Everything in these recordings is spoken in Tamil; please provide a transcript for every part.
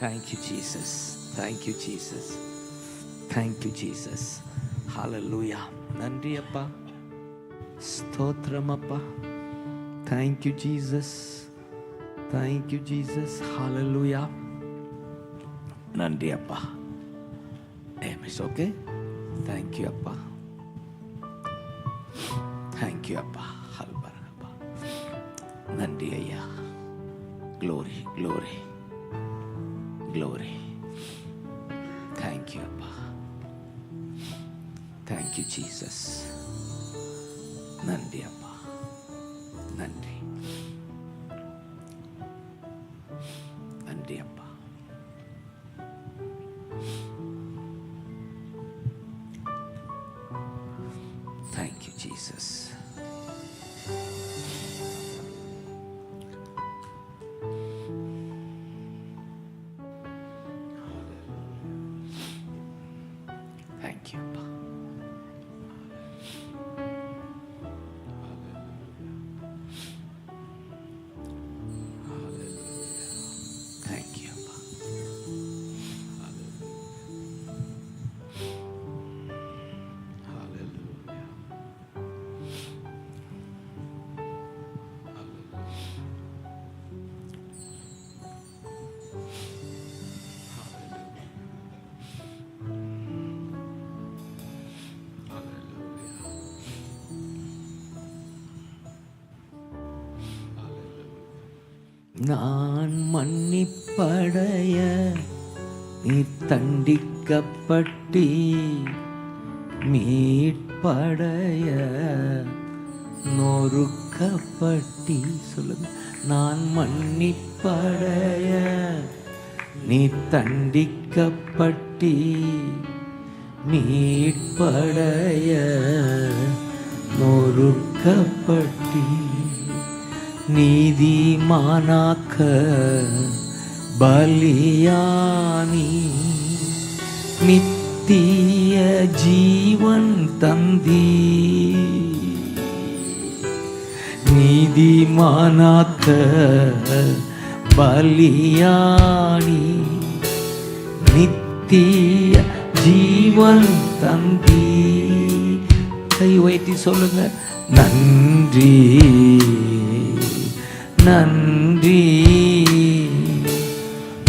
Thank you, Jesus. Thank you, Jesus. Thank you, Jesus. Hallelujah. நன்றி அப்பா, ஸ்தோத்திரம் அப்பா. Thank you, Jesus. Thank you, Jesus. Hallelujah. நன்றி அப்பா. It's okay. Thank you அப்பா. Thank you அப்பா. அப்பா. நன்றி ஐயா. Glory, glory, glory. Thank you அப்பா. Thank you, Jesus. நன்றி அப்பா. நன்றி. நன்றி அப்பா. Thank you, Jesus. Thank you அப்பா. Thank you அப்பா. நான் மன்னிப்படைய நீ தண்டிக்கப்பட்டி, மீட்படைய நொறுக்கப்பட்டி. சொல்லுங்க. நான் மன்னிப்படைய நீ தண்டிக்கப்பட்டி, மீட்படைய நொறுக்கப்பட்டி. நீதிமானாக்க பலியானி, நித்திய ஜீவன் தந்தி. நீதிமானாக்க பலியானி, நித்திய ஜீவன் தந்தி. கை உயர்த்தி சொல்லுங்க. நன்றி, நன்றி,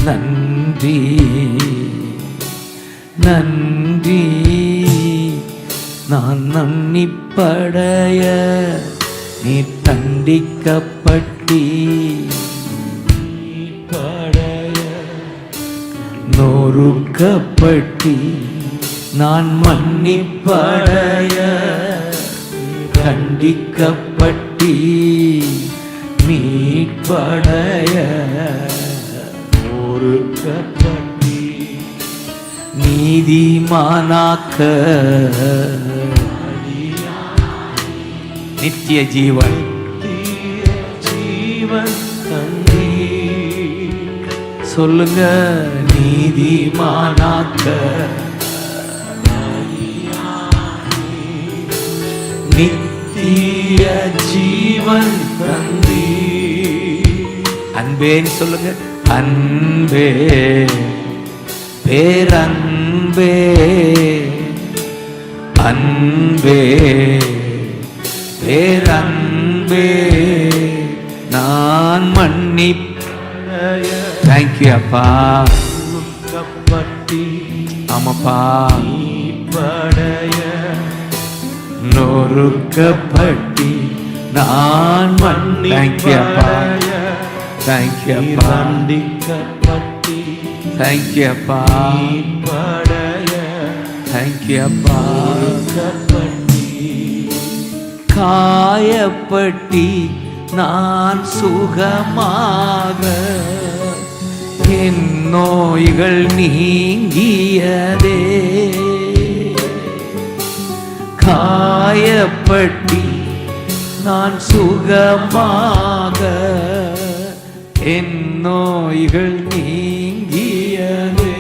நன்றி, நன்றி. நான் நன்னிப்படைய நீ தண்டிக்கப்பட்டி, படைய நொறுக்கப்பட்டி. நான் மன்னிப்படைய தண்டிக்கப்பட்டி, மீட்படைய நொறுக்கப்பட்டி. நீதிமானாக்க நித்திய ஜீவன், ஜீவன் தந்தி. சொல்லுங்க. நீதிமானாக்க நித்திய ஜீவன் தந்தி. அன்பேன்னு சொல்லுங்க. அன்பே, பேரன்பே, அன்பே, பேரன்பே. நான் மன்னிப்படைய. தேங்க்யூ அப்பா. ஆமாப்பா. படைய நொறுக்கப்பட்டி. நான் மன்னிப்படைய. தேங்க்யூ அப்பா. தண்டிக்கப்பட்டி. தேங்க்யூ அப்பா. படைய. தேங்க்யூ அப்பா. காயப்பட்டி நான் சுகமாக, என் நோய்கள் நீங்கியதே. காயப்பட்டி நான் சுகமாக, என் நோய்கள் நீங்கியதே.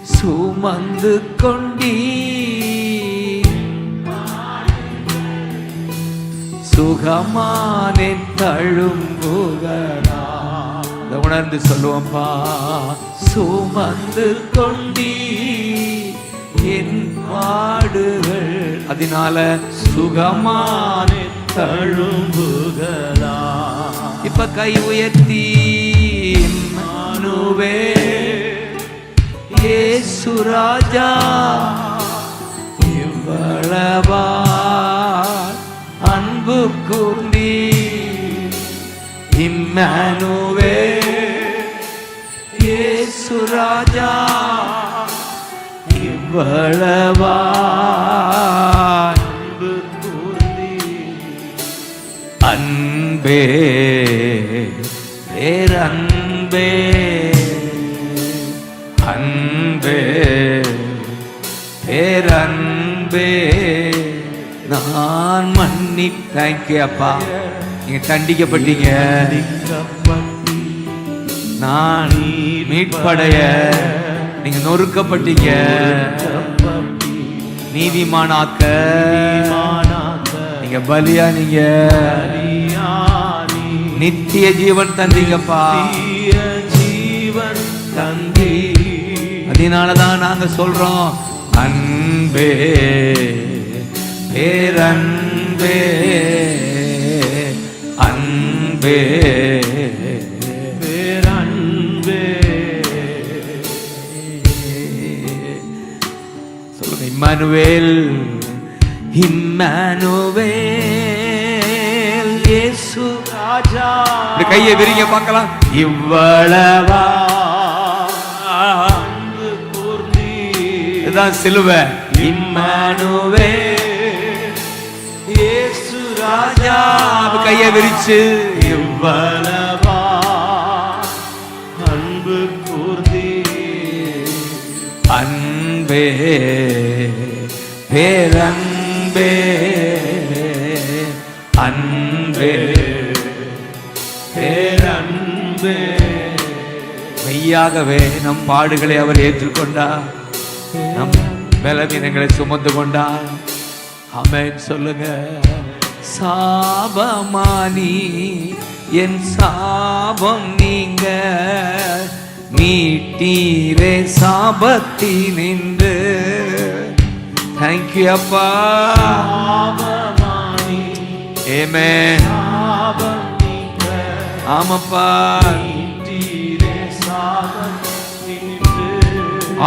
சுமந்து கொண்டீ சுகமானே தழும்புகளா. இந்த உணர்ந்து சொல்லுவோம்பா. சுமந்து கொண்டீ என் பாடுகள், அதனால சுகமான தழும்புகளா. இப்ப கை உயர்த்தி மனுவே இயேசு ராஜா இவ்வளவா அன்பு கூர்ந்தீ. இம்மானுவே இயேசு ராஜா இவ்வளவா அன்பு கூர்ந்தீ. அன்பே பேரன்பே அன்பே பேரன்பே நான் மன்னி. தேங்க்யூ அப்பா. நீங்க தண்டிக்கப்பட்டீங்க, நான் மீட்படைய. நீங்க நொறுக்கப்பட்டீங்க, நீதிமானாக்க. நீங்க பலியா, நீங்க நித்திய ஜீவன் தந்தீங்கப்பா. ஜீவன் தந்தி. அதனாலதான் நாங்க சொல்றோம் அன்பே பேரன்பே அன்பே பேரன்பே. சொல்லுங்க இம்மானுவேல் இம்மானுவேல் இயேசு ராஜா. கையை விரிங்க பார்க்கலாம். இவ்வளவா அன்பு கூர்ந்தீ. இதுதான் சிலுவை. இம்மானுவேல் இயேசு ராஜா. கையை விரிச்சு இவ்வளவா அன்பு கூர்ந்தீ. அன்பே பேரன்பே அன்பே பேரன்பே. மெய்யாகவே நம் பாடுகளை அவர் ஏற்றுக்கொண்டார், நம் பலவீனங்களை சுமந்து கொண்டார். ஆமென் சொல்லுங்க. சாபமானி என் சாபம் நீங்க மீட்டீரே சாபத்தி நின்று. தேங்க்யூ அப்பா. ஆமென். ஆமாப்பா.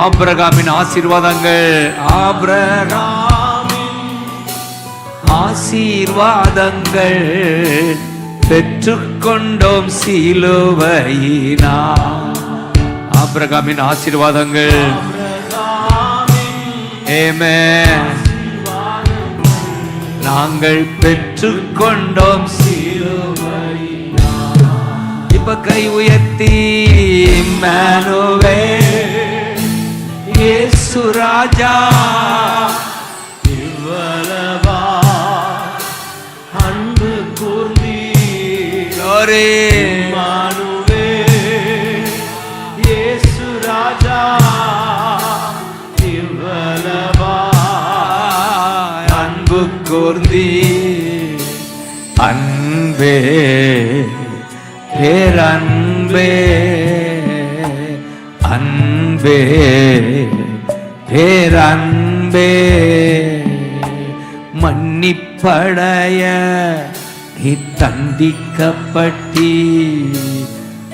ஆபிரகாமின் ஆசீர்வாதங்கள், ஆபிரகாமின் ஆசீர்வாதங்கள் பெற்றுக்கொண்டோம் சிலுவையினா. ஆபிரகாமின் ஆசீர்வாதங்கள். ஆமென். நாங்கள் பெற்றுக்கொண்டோம் சிலுவையினா. இப்ப கை உயர்த்தி இம்மானுவேல் இயேசு ராஜா இவ்வளவா அன்பு கூர்ந்தீ. இம்மானுவேல் இயேசு ராஜா இவ்வளவா அன்பு கூர்ந்தீ. அன்பே பேரன்பே அன்பே பேரன்பே. மன்னிப்படைய நீ தண்டிக்கப்பட்டி,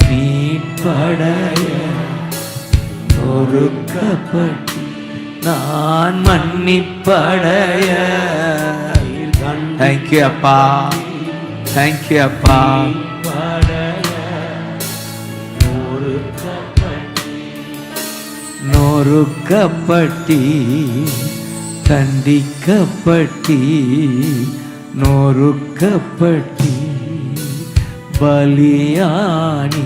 மீட்படைய நொறுக்கப்பட்டி. நான் மன்னிப்படைய. தேங்க்யூ அப்பா. தேங்க்யூ அப்பா. நொறுக்கப்பட்டி தண்டிக்கப்பட்டி நொறுக்கப்பட்டி பலியானி.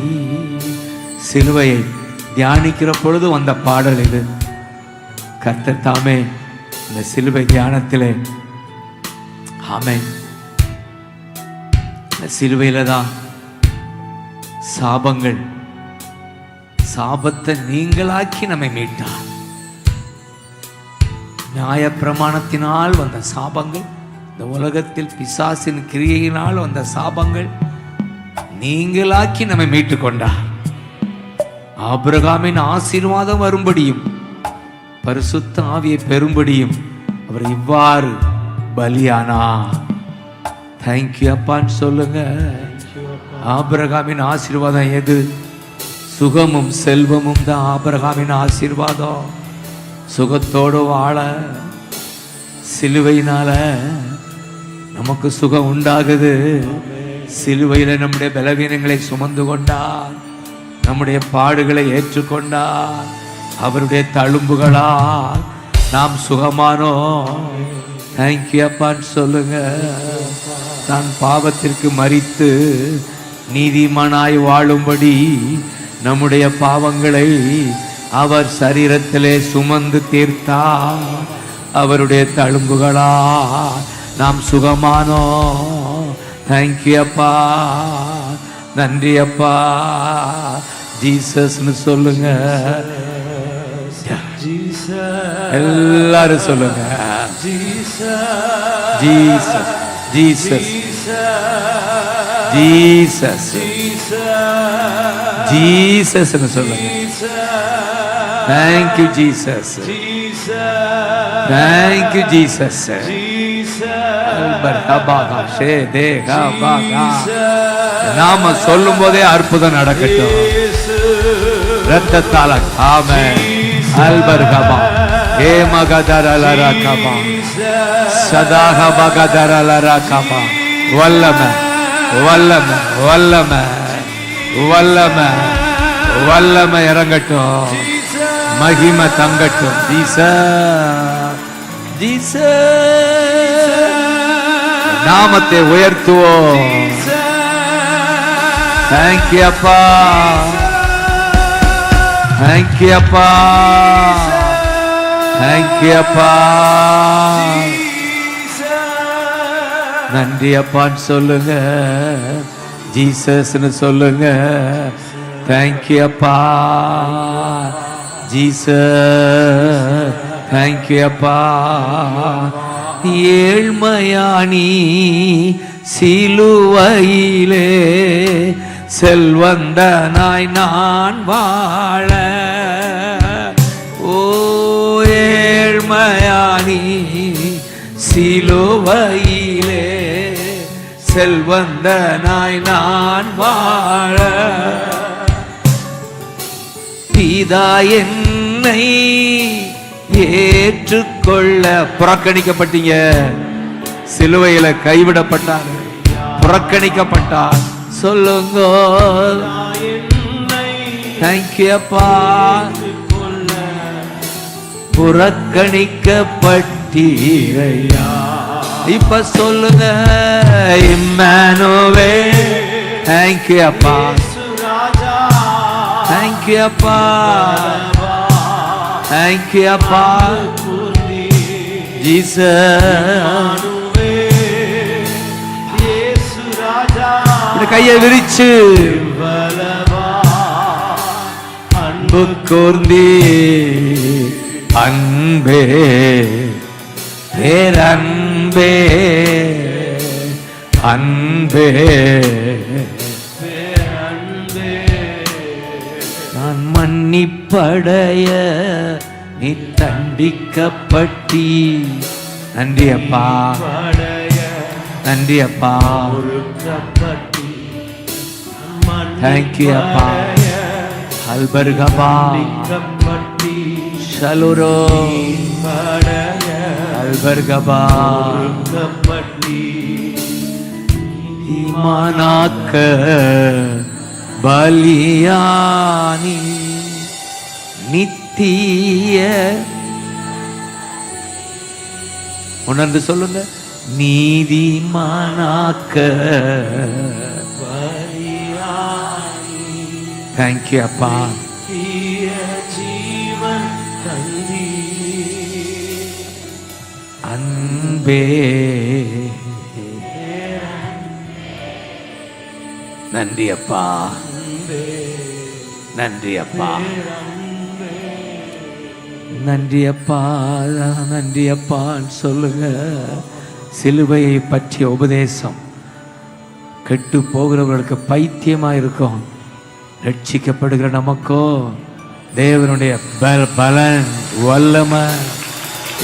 சிலுவையை தியானிக்கிற பொழுது வந்த பாடல் இது. கர்த்தர் தாமே இந்த சிலுவை தியானத்திலே ஆமென். இந்த சிலுவையில தான் சாபங்கள், சாபத்தை நீங்களாக்கி நம்மை மீட்டார். நியாய பிரமாணத்தினால் வந்த சாபங்கள், இந்த உலகத்தில் பிசாசின் கிரியையினால் வந்த சாபங்கள் நீங்களாக்கி நம்மை மீட்டு கொண்டார். ஆபிரகாமின் ஆசீர்வாதம் வரும்படியும் பரிசுத்த ஆவியை பெறும்படியும் அவர் இவ்வாறு பலியானார். தேங்க்யூ அப்பான்னு சொல்லுங்க. ஆபிரகாமின் ஆசீர்வாதம் எது? சுகமும் செல்வமும் தான் ஆபிரகாமின் ஆசீர்வாதம். சுகத்தோடு வாழ சிலுவையினால நமக்கு சுகம் உண்டாகுது. சிலுவையில நம்முடைய பலவீனங்களை சுமந்து கொண்டார், நம்முடைய பாடுகளை ஏற்றுக்கொண்டார். அவருடைய தழும்புகளால் நாம் சுகமானோம். தேங்க்யூ அப்பான்னு சொல்லுங்க. நான் பாவத்திற்கு மரித்து நீதிமானாய் வாழும்படி நம்முடைய பாவங்களை அவர் சரீரத்திலே சுமந்து தீர்த்தார். அவருடைய தழும்புகளால் நாம் சுகமானோம். தேங்க்யூ அப்பா, நன்றி அப்பா. ஜீசஸ்னு சொல்லுங்க. எல்லாரும் சொல்லுங்க. ஜீசஸ் ஜீசஸ் ஜீசஸ் ஜீசஸ்னு சொல்லுங்க. Thank you Jesus, thank you Jesus. நாம சொல்லும் போதே அற்புதம் நடக்கட்டும். ரத்தத்தால ஆமென். அல்பர்கபா ஏமகதரலரகபா சதாகபகதரலரகபா. வல்லமை வல்லமை வல்லமை வல்லமை வல்லமை இறங்கட்டும். மகிமை தங்கட்டும். ஜீசஸ் ஜீசஸ் நாமத்தை உயர்த்துவோம். தேங்க்யூ அப்பா, தேங்க்யூ அப்பா, தேங்க்யூ அப்பா. நன்றி அப்பான்னு சொல்லுங்க. ஜீசஸ்னு சொல்லுங்க. தேங்க்யூ அப்பா ஜீசஸ், தேங்க்யூ அப்பா. ஏழ்மையானி சிலுவையிலே செல்வந்தனாய் நான் வாழ. ஓ ஏழ்மையானி சிலுவையிலே செல்வந்தனாய் நான் வாழ. பிதா என்னை ஏற்றுக்கொள்ள. புறக்கணிக்கப்பட்டீங்க, சிலுவையில கைவிடப்பட்டார், புறக்கணிக்கப்பட்டார். சொல்லுங்க. தேங்க்யூ அப்பா. புறக்கணிக்கப்பட்டீரையா. இப்ப சொல்லுங்க. இம்மானுவேல். தேங்க்யூ அப்பா, தேங்க்யூ அப்பா, தேங்க்யூ அப்பா. ஜீசஸ் கையை விரிச்சு அன்பு கூர்ந்தி. அன்பே பேரன்பே அன்பே நான் மன்னிப்படைய நீ தண்டிக்கப்பட்டி. நன்றி அப்பா, நன்றி அப்பா. தேங்க்யூ அப்பா. அல்பர்கபா ஷலுரோ அல்பர்கபா. ஈமானாக்க பலியானி நித்திய. உணர்ந்து சொல்லுங்க. நீதிமானாக்க பலியானி. தேங்க்யூ அப்பா. ஜீவன் தந்தி. அன்பே நன்றி அப்பா, நன்றி அப்பா, நன்றி அப்பா, நன்றி அப்பான்னு சொல்லுங்க. சிலுவையை பற்றிய உபதேசம் கெட்டு போகிறவர்களுக்கு பைத்தியமா இருக்கும். ரட்சிக்கப்படுகிற நமக்கோ தேவனுடைய பலன் வல்லமை.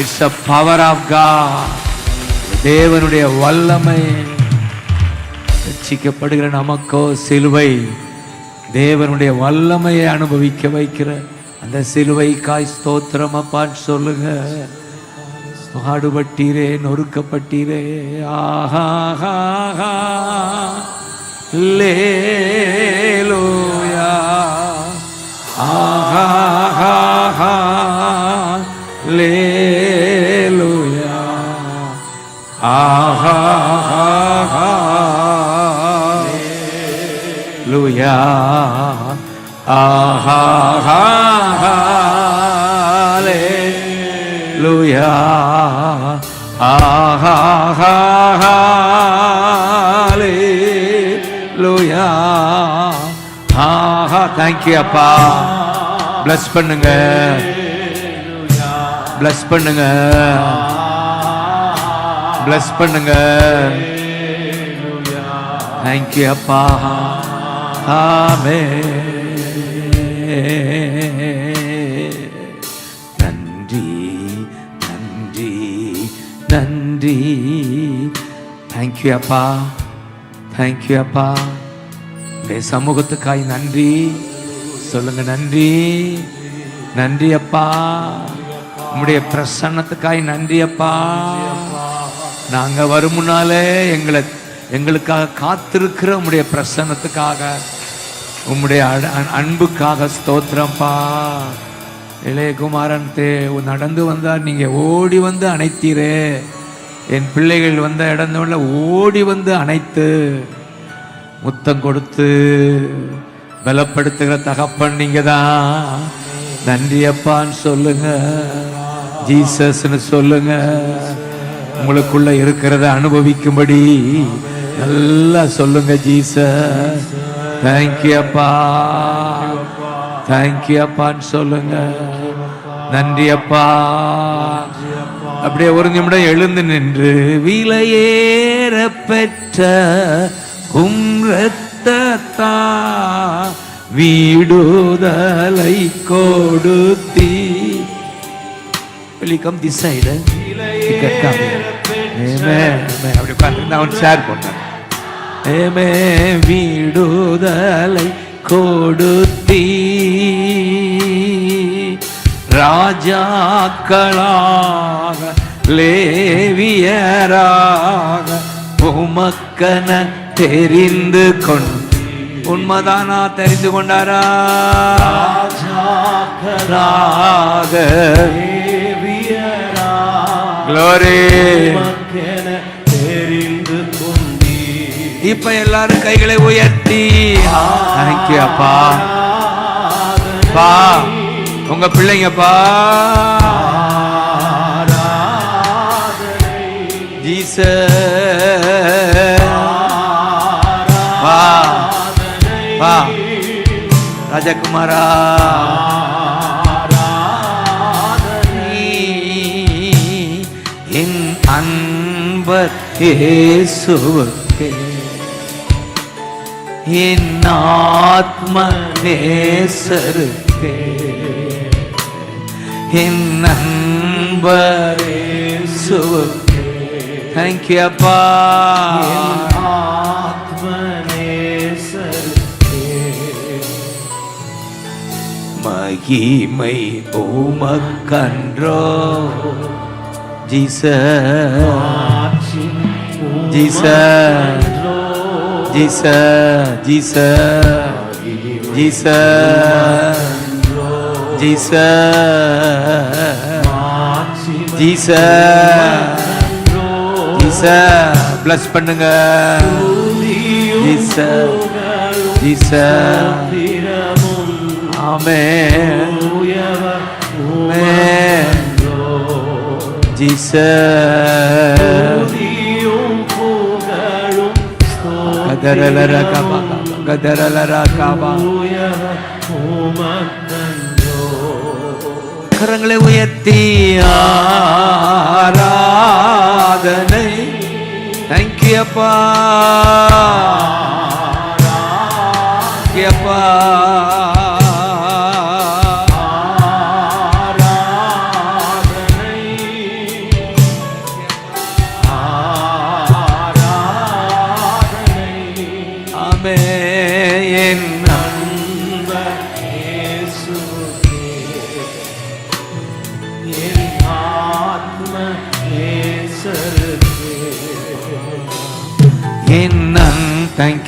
It's a power of God. தேவனுடைய வல்லமை. ரட்சிக்கப்படுகிற நமக்கோ சிலுவை தேவனுடைய வல்லமையை அனுபவிக்க வைக்கிற அந்த சிலுவைக்காய் ஸ்தோத்திரம் அப்பான்னு சொல்லுங்க. பாடுபட்டீரே, நொறுக்கப்பட்டீரே. ஆஹா லேலூயா. ஆஹா லேலூயா. ஆஹா லேலூயா. ஆஹா லேலூயா. ஆஹா லேலூயா. ஆஹா. தேங்க்யூ அப்பா. பிளஸ் பண்ணுங்க, பிளஸ் பண்ணுங்க, பிளஸ் பண்ணுங்க. தேங்க்யூ அப்பா. ஆமென். நன்றி நன்றி நன்றி. தேங்க்யூ அப்பா. தேங்க்யூ அப்பா. உடைய சமூகத்துக்காய் நன்றி சொல்லுங்க. நன்றி நன்றி அப்பா. உம்முடைய பிரசன்னத்துக்காய் நன்றி அப்பா. நாங்க வரும் முன்னாலே எங்களுக்காக காத்திருக்கிற உம்முடைய பிரசன்னத்துக்காக, உம்முடைய அன்புக்காக ஸ்தோத்திரம்ப்பா. இளையகுமாரன் நடந்து வந்தார், நீங்க ஓடி வந்து அணைத்தீரே. என் பிள்ளைகள் வந்த இடத்துல ஓடி வந்து அணைத்து முத்தம் கொடுத்து பலப்படுத்துகிற தகப்பன் நீங்க தான். நன்றி அப்பான்னு சொல்லுங்க. ஜீசஸ்ன்னு சொல்லுங்க. உங்களுக்குள்ள இருக்கிறத அனுபவிக்கும்படி நல்லா சொல்லுங்க. ஜீசஸ். தேங்க்யூ அப்பா. தேங்க்யூ அப்பான்னு சொல்லுங்க. நன்றி அப்பா. அப்படியே ஒரு நிமிடம் எழுந்து நின்று, விலையேற பெற்ற உம் இரத்தத்தா விடுதலை கொடுத்தி. Will you come this side? அப்படி உட்கார்ந்து அவன் ஷேர் பண்ணேன். விடுதலை கொடுத்தி ராஜாக்களாக லேவியராக உமக்கன தெரிந்து கொண்டு. உண்மைதானா? தெரிந்து கொண்டாரா? ராஜாக்களாக க்ளோரி. இப்ப எல்லாரும் கைகளை உயர்த்தி தேங்க்யூ அப்பா. பா உங்க பிள்ளைங்கப்பா. ஜீசஸ். வா வா ராஜகுமாரா. என் அன்பர் இயேசுவுக்கே என் ஆத்ம நேசருக்கே என் அன்பர் இயேசுவுக்கே. தேங்க்யூ அப்பா. ஆத்ம நேசருக்கே மகிமை உமக்கன்றோ. Jesus, Jesus, Jesus, Jesus, Jesus, Jesus, Jesus, bless பண்ணுங்க. Jesus, Jesus, Amen, Amen. Jesus, கரங்களை உயர்த்தி ஆராதனை. தேங்க்யூ அப்பா.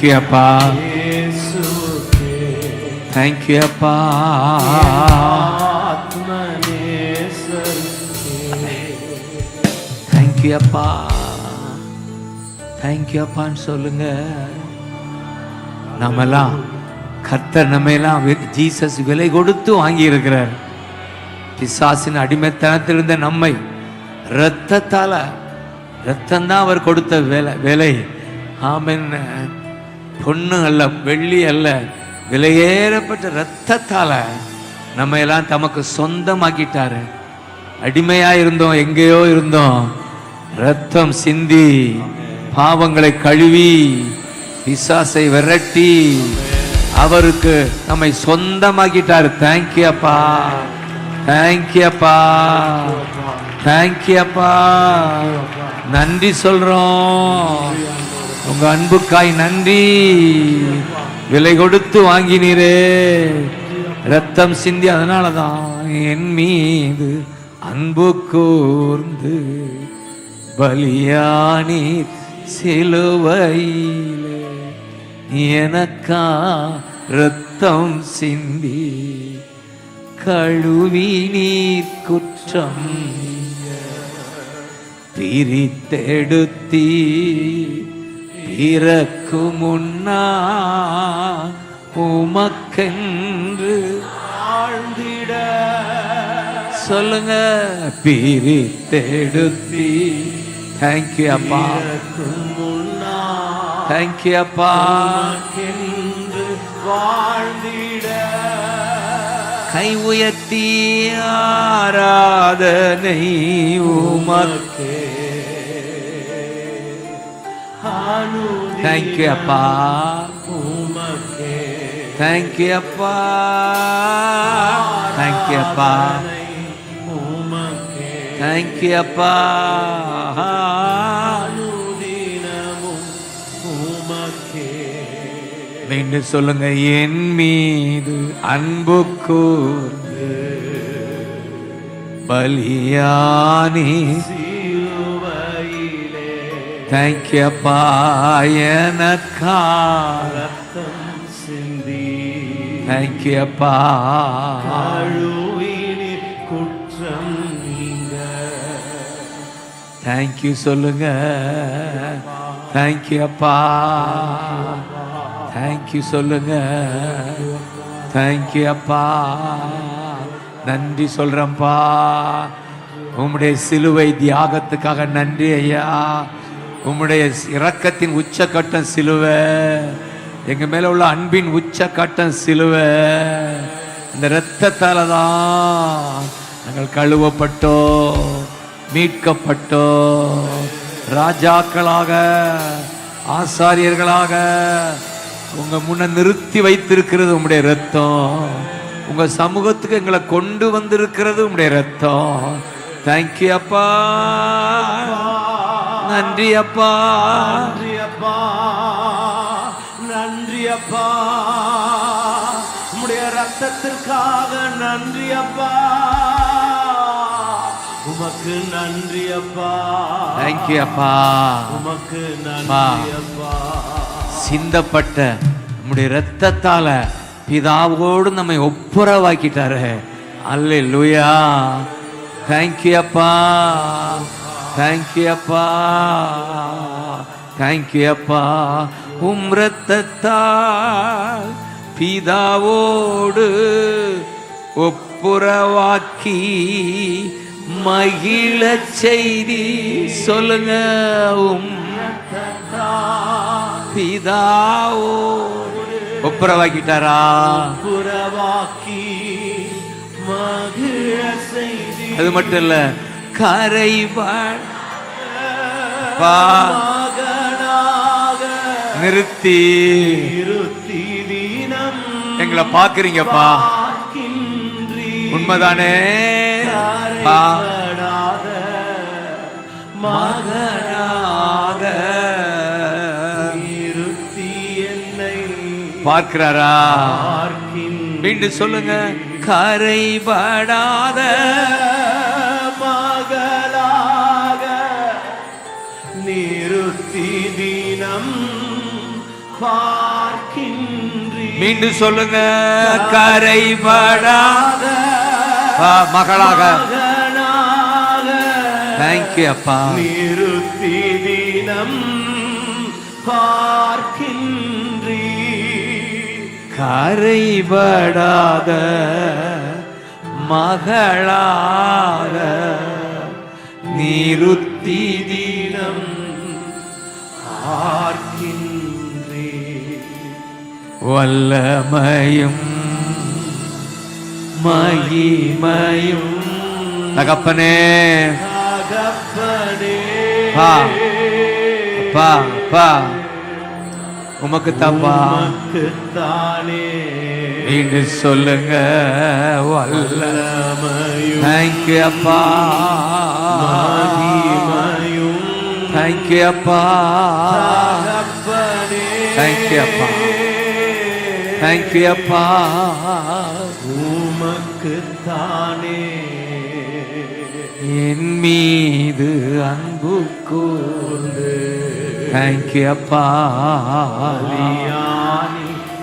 தேங்க்யூ அப்பா, தேங்க்யூ அப்பா. தேங்க்யூ அப்பா, தேங்க்யூ அப்பான்னு சொல்லுங்க. நம்மெல்லாம் கர்த்தர் நம்மெல்லாம் ஜீசஸ் விலை கொடுத்து வாங்கி இருக்கிறார். பிசாசின் அடிமைத்தனத்தில் இருந்த நம்மை இரத்தத்தால, இரத்தம்தான் அவர் கொடுத்த விலை. ஆமென். பொண்ணு அல்ல, வெள்ளி அல்ல, விலையேறப்பட்ட இரத்தத்தால நம்ம எல்லாம் தமக்கு சொந்தமாக்கிட்டாரு. அடிமையா இருந்தோம், எங்கேயோ இருந்தோம். இரத்தம் சிந்தி பாவங்களை கழுவி பிசாசை விரட்டி அவருக்கு நம்மை சொந்தமாக்கிட்டாரு. தேங்க்யூ அப்பா, தேங்க்யூ அப்பா, தேங்க்யூ அப்பா. நன்றி சொல்றோம். உங்க அன்புக்காய் நன்றி. விலை கொடுத்து வாங்கினீரே, ரத்தம் சிந்தி. அதனாலதான் என் மீது அன்பு கூர்ந்து பலியானீர் சிலுவையிலே, எனக்கா ரத்தம் சிந்தி கழுவி நீர் குற்றம் பிரித்தெடுத்தீ. பிறக்கு முன்னா உமக்கென்று ஆழ்ந்திட சொல்லுங்க. பிரித்தெடுத்தீ. தேங்க்யூ அப்பா, தேங்க்யூ அப்பா. வாழ்ந்திட கை உயர்த்தி ஆராதனை உமக்கே. தேங்க்யூ அப்பா, தேங்க்யூ அப்பா, தேங்க்யூ அப்பா, தேங்க்யூ அப்பா. மீண்டும் சொல்லுங்க. என் மீது அன்பு கூர்ந்து பலியானி. தேங்க்யூ அப்பா. எனக்கா ரத்தம் சிந்தி. தேங்க்யூ அப்பா. குற்றம் நீங்க. தேங்க்யூ சொல்லுங்க. தேங்க்யூ அப்பா, தேங்க்யூ சொல்லுங்க. தேங்க்யூ அப்பா. நன்றி சொல்றேன்ப்பா. உம்முடைய சிலுவை தியாகத்துக்காக நன்றி ஐயா. உம்முடைய இரக்கத்தின் உச்சக்கட்டம் சிலுவை. எங்க மேல உள்ள அன்பின் உச்சக்கட்டம் சிலுவை. இந்த இரத்தத்தால தான் நாங்கள் கழுவப்பட்டோம், மீட்கப்பட்டோம். ராஜாக்களாக, ஆசாரியர்களாக உங்க முன்ன நிறுத்தி வைத்திருக்கிறது உம்முடைய ரத்தம். உங்க சமூகத்துக்கு எங்களை கொண்டு வந்திருக்கிறது உம்முடைய ரத்தம். தேங்க்யூ அப்பா, நன்றி அப்பா, நன்றி அப்பா, நன்றி அப்பா. உம்முடைய ரத்தத்திற்காக நன்றி அப்பா. உமக்கு நன்றி அப்பா. தேங்க்யூ அப்பா. உமக்கு நன்றி அப்பா. சிந்தப்பட்ட நம்முடைய இரத்தத்தால பிதாவோடு நம்மை ஒப்புரவாக்கிட்டாரு. அல்லேலூயா. தேங்க்யூ அப்பா, தேங்க்யூ அப்பா, தேங்க்யூ அப்பா. உம் இரத்தத்தால் பிதாவோடு ஒப்புரவாக்கி மகிழ செய்தி. சொல்லுங்க. பிதாவோ ஒப்புரவாக்கிட்டாரா? ஒப்புரவாக்கி மகிழ செய்தி. அது மட்டும் இல்ல, கரைவாழ் நிறுத்தி எங்களை பாக்குறீங்கப்பா. உண்மைதானே? மகனாக பார்க்கிறாரா? மீண்டும் சொல்லுங்க. கரைபடாத மகளாக நிறுத்தி தினம் பார்க்கின்றீர். மீண்டும் சொல்லுங்க. கரைபடாத மகளாக தேங்க்யூ அப்பா. நிறுத்தி தினம் பார்க்கின்றீர். கரைபடாத மகளாக நிறுத்தி தினம் பார்க்கின்றீர். வல்லமையும் மகிமையும் தகப்பனே பா பா பா உமக்கு தப்பா தானே என்று சொல்லுங்க. வல்லமையும் தேங்க்யூ அப்பா. மகிமையும் தேங்க்யூ அப்பா. தேங்க்யூ அப்பா. தேங்க்யூ அப்பா. உமக்கு தானே என் மீது அன்பு கூர்ந்து தேங்க்யூ அப்பா.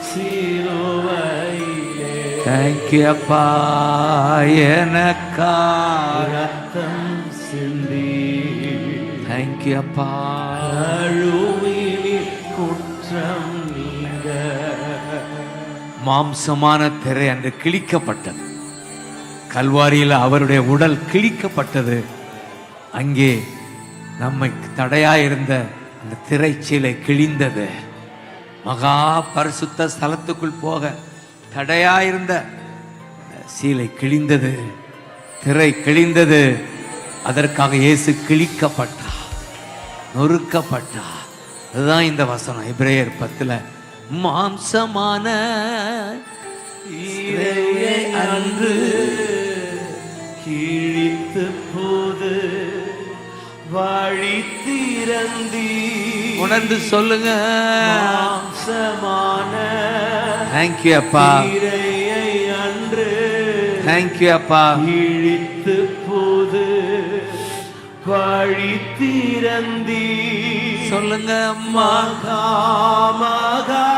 சிலுவையிலே தேங்க்யூ அப்பா. எனக்காக ரத்தம் சிந்தி தேங்க்யூ அப்பா. அழுவினில் குற்றம் நீங்க. மாம்சமான திரை அன்று கிழிக்கப்பட்டது. கல்வாரியில் அவருடைய உடல் கிழிக்கப்பட்டது. அங்கே நம்மை தடையாயிருந்த அந்த திரைச்சீலை கிழிந்தது. மகா பரிசுத்த ஸ்தலத்துக்குள் போக தடையாயிருந்த சீலை கிழிந்தது. திரை கிழிந்தது. அதற்காக இயேசு கிழிக்கப்பட்டார், நொறுக்கப்பட்டார். அதுதான் இந்த வசனம் எபிரேயர் 10 மாம்சமான இறையை அன்று கிழித்து போது வழி திறந்தி. உணர்ந்து சொல்லுங்க. மாம்சமான தேங்க்யூ அப்பா. இறையை அன்று தேங்க்யூ அப்பா. கிழித்து போது வழி திறந்தி. சொல்லுங்க. மகா மகா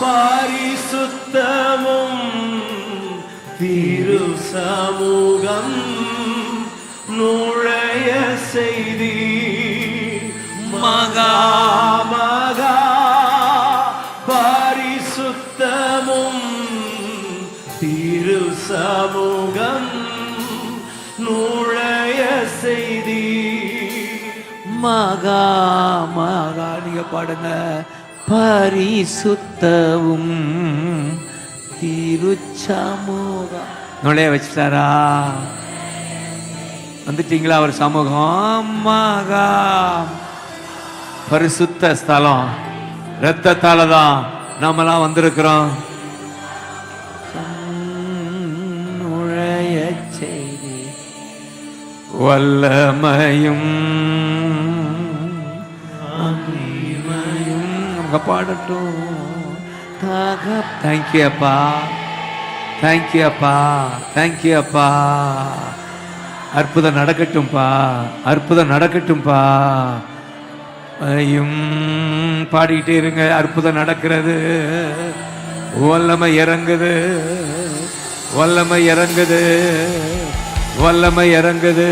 பரிசுத்தமும் திரு சமூகம் நுழைய செய்தி. மகா மகா பரிசுத்தமும் திரு சமூகம் நுழைய செய்தி. மகா மகா நீங்க பாடுங்க. பரிசுத்தவும் திருச்சமூகம் நுழைய வச்சுட்டாரா? வந்துட்டீங்களா அவர் சமூகம்? மகா பரிசுத்த ஸ்தலம். இரத்தத்தால தான் நாமெல்லாம் வந்திருக்கிறோம். நுழைய செய்தி வல்லமையும் பாடட்டும். தேங்க்யூ அப்பா. தேங்க்யூ அப்பா. தேங்க்யூ அப்பா. அற்புதம் நடக்கட்டும்பா. அற்புதம் நடக்கட்டும்பா. பாடிக்கிட்டே இருங்க. அற்புதம் நடக்கிறது. வல்லமை இறங்குது. வல்லமை இறங்குது. வல்லமை இறங்குது.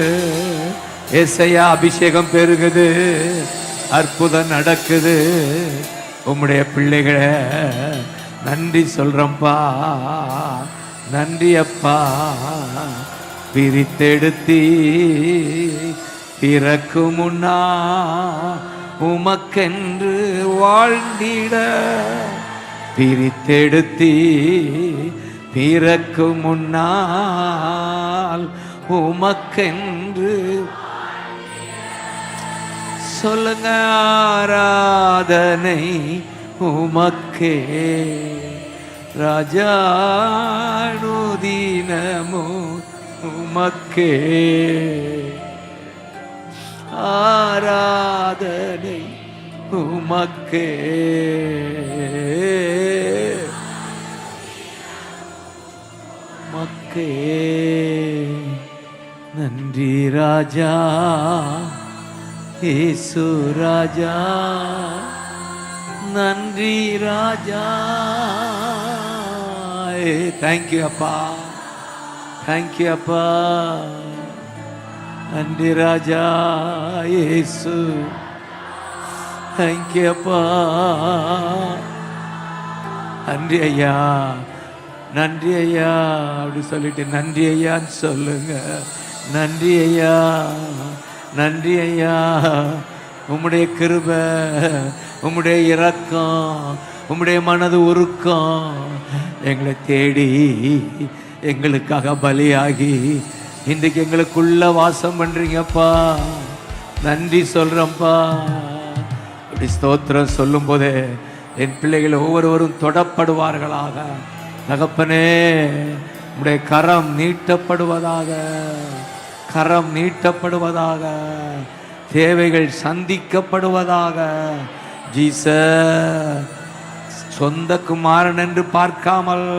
ஏசையா அபிஷேகம் பெருகுது. அற்புதம் நடக்குது. உம்முடைய பிள்ளைகளை நன்றி சொல்றப்பா. நன்றி அப்பா. பிரித்தெடுத்தி பிறக்கு முன்னா உமக்கென்று வாழ்ந்திட. பிரித்தெடுத்தி பிறக்கு முன்னால் உமக்கென்று சொல்லுங்க. ஆராதனை உமக்கே ராஜானுதினமோ உமக்கே. ஆராதனை உமக்கே. உமக்கே நன்றி ராஜா. இயேசு ராஜா நன்றி ராஜா. தேங்க்யூ அப்பா, தேங்க்யூ அப்பா. நன்றி ராஜா இயேசு, தேங்க்யூ அப்பா. நன்றி ஐயா, நன்றி ஐயா அப்படி சொல்லிட்டு நன்றி ஐயான்னு சொல்லுங்க. நன்றி ஐயா, நன்றி ஐயா. உம்முடைய கிருபை, உம்முடைய இரக்கம், உம்முடைய மனது உருக்கம் எங்களை தேடி எங்களுக்காக பலியாகி இன்றைக்கு எங்களுக்குள்ள வாசம் பண்றீங்கப்பா. நன்றி சொல்றேன்ப்பா. அப்படி ஸ்தோத்திரம் சொல்லும் போதே என் பிள்ளைகள் ஒவ்வொருவரும் தொடப்படுவார்களாக. தகப்பனே, உம்முடைய கரம் நீட்டப்படுவதாக, கரம் நீட்டப்படுவதாக, தேவைகள் சந்திக்கப்படுவதாக. ஜீசஸ், சொந்த குமாரன் என்று பார்க்காமல்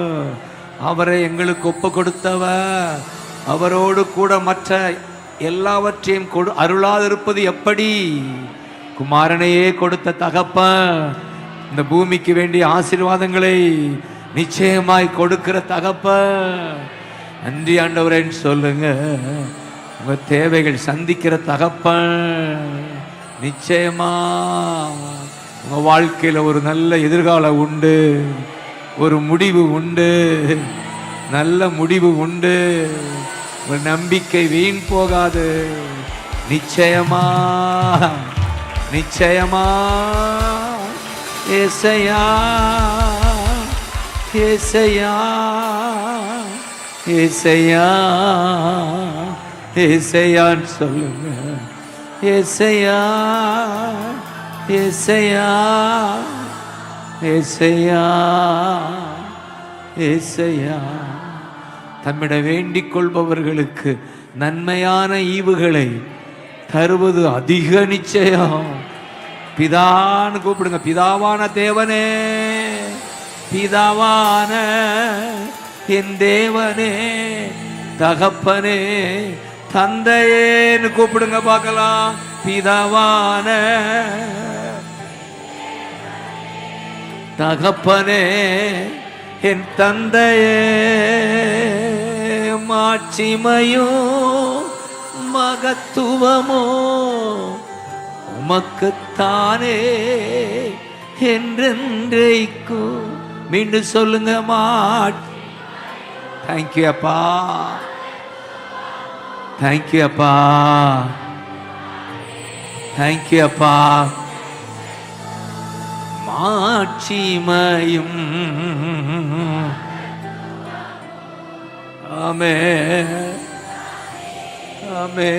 அவரை எங்களுக்கு ஒப்பு கொடுத்தவர், அவரோடு கூட மற்ற எல்லாவற்றையும் அருளாதிருப்பது எப்படி? குமாரனையே கொடுத்த தகப்பன் இந்த பூமிக்கு வேண்டிய ஆசீர்வாதங்களை நிச்சயமாய் கொடுக்கிற தகப்பன். நன்றி ஆண்டவரேன்னு சொல்லுங்க. உங்க தேவைகள் சந்திக்கிற தகப்பன். நிச்சயமா உங்க வாழ்க்கையில ஒரு நல்ல எதிர்காலம் உண்டு, ஒரு முடிவு உண்டு, நல்ல முடிவு உண்டு. ஒரு நம்பிக்கை வீண் போகாது. நிச்சயமா, நிச்சயமா. ஏசையா, ஏசையா, ஏசையா, ஏசையான்னு சொல்லுங்க. ஏசையா, ஏசையா, ஏசையா, ஏசையா. தம்மிடம் வேண்டிக் கொள்பவர்களுக்கு நன்மையான ஈவுகளை தருவது அதிக நிச்சயம். பிதான்னு கூப்பிடுங்க. பிதாவான தேவனே, பிதாவான என் தேவனே, தகப்பனே, தந்தையேன்னு கூப்பிடுங்க பார்க்கலாம். பிதாவான தகப்பனே, என் தந்தையே, மாட்சிமையோ மகத்துவமோ உமக்குத்தானே என்றென்றைக்கும். மீண்டும் சொல்லுங்க. தேங்க்யூ அப்பா, தேங்க்யூ அப்பா, தேங்க்யூ அப்பா. மாட்சிமையும் ஆமே, ஆமே.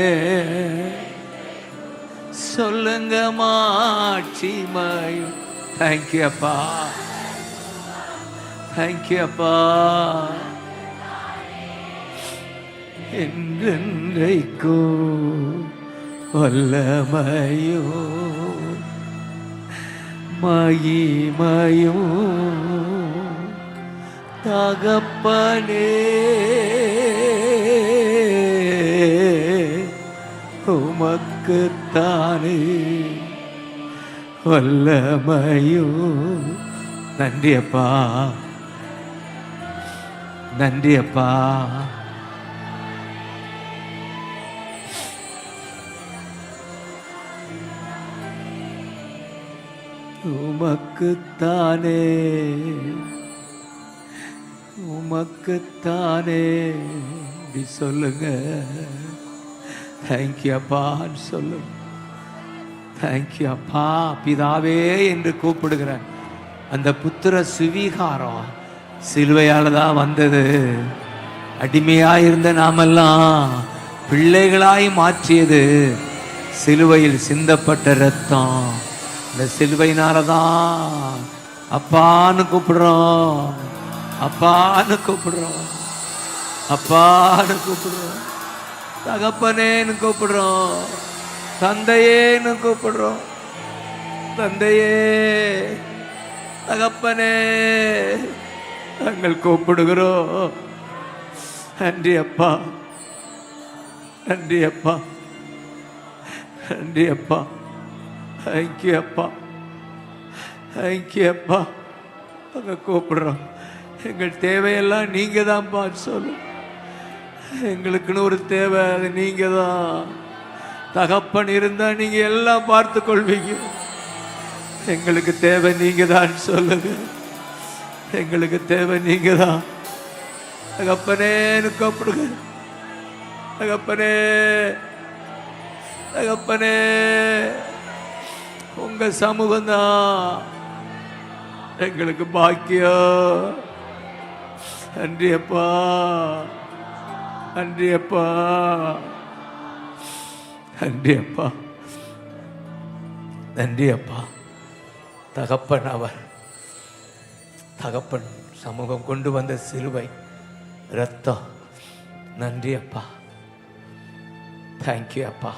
சொல்லுங்க. மாட்சிமையும். தேங்க்யூ அப்பா, தேங்க்யூ அப்பா. என்றென்றைக்கோ வல்லமையோ மகிமையோ தகப்பனே, உமக்குத்தானே வல்லமையோ. நன்றி அப்பா, நன்றி அப்பா. உமக்குத்தானே, உமக்குத்தானே. இப்படி சொல்லுங்க. தேங்க்யூ அப்பான்னு சொல்லுங்க. தேங்க்யூ அப்பா. பிதாவே என்று கூப்பிடுகிற அந்த புத்திர சுவீகாரம் சிலுவையால் தான் வந்தது. அடிமையாக இருந்த நாமெல்லாம் பிள்ளைகளாய் மாற்றியது சிலுவையில் சிந்தப்பட்ட ரத்தம். இந்த சிலுவையினால தான் அப்பான்னு கூப்பிடுறோம், அப்பான்னு கூப்பிடுறோம், அப்பான்னு கூப்பிடுறோம், தகப்பனேன்னு கூப்பிடுறோம், தந்தையேன்னு கூப்பிடுறோம். தந்தையே, தகப்பனே நாங்கள் கூப்பிடுகிறோம். நன்றி அப்பா, நன்றி அப்பா, நன்றி அப்பா. தேங்க்யூ அப்பா, தேங்க்யூப்பா. அங்கே கூப்பிடுறோம். எங்கள் தேவையெல்லாம் நீங்க தான்ப்பா சொல்லு. எங்களுக்குன்னு ஒரு தேவை, அது நீங்க தான். தகப்பன் இருந்தா நீங்க எல்லாம் பார்த்து கொள்வீங்க. எங்களுக்கு தேவை நீங்க தான் சொல்லுங்க. எங்களுக்கு தேவை நீங்க தான். தகப்பனேன்னு கூப்பிடுங்க. தகப்பனே, தகப்பனே, உங்க சமூகம் தான் எங்களுக்கு பாக்கியம். நன்றி அப்பா, நன்றி அப்பா, நன்றி அப்பா, நன்றி அப்பா. தகப்பன் அவர், தகப்பன் சமூகம் கொண்டு வந்த சிலுவை ரத்தம். நன்றி அப்பா, தேங்க்யூ அப்பா,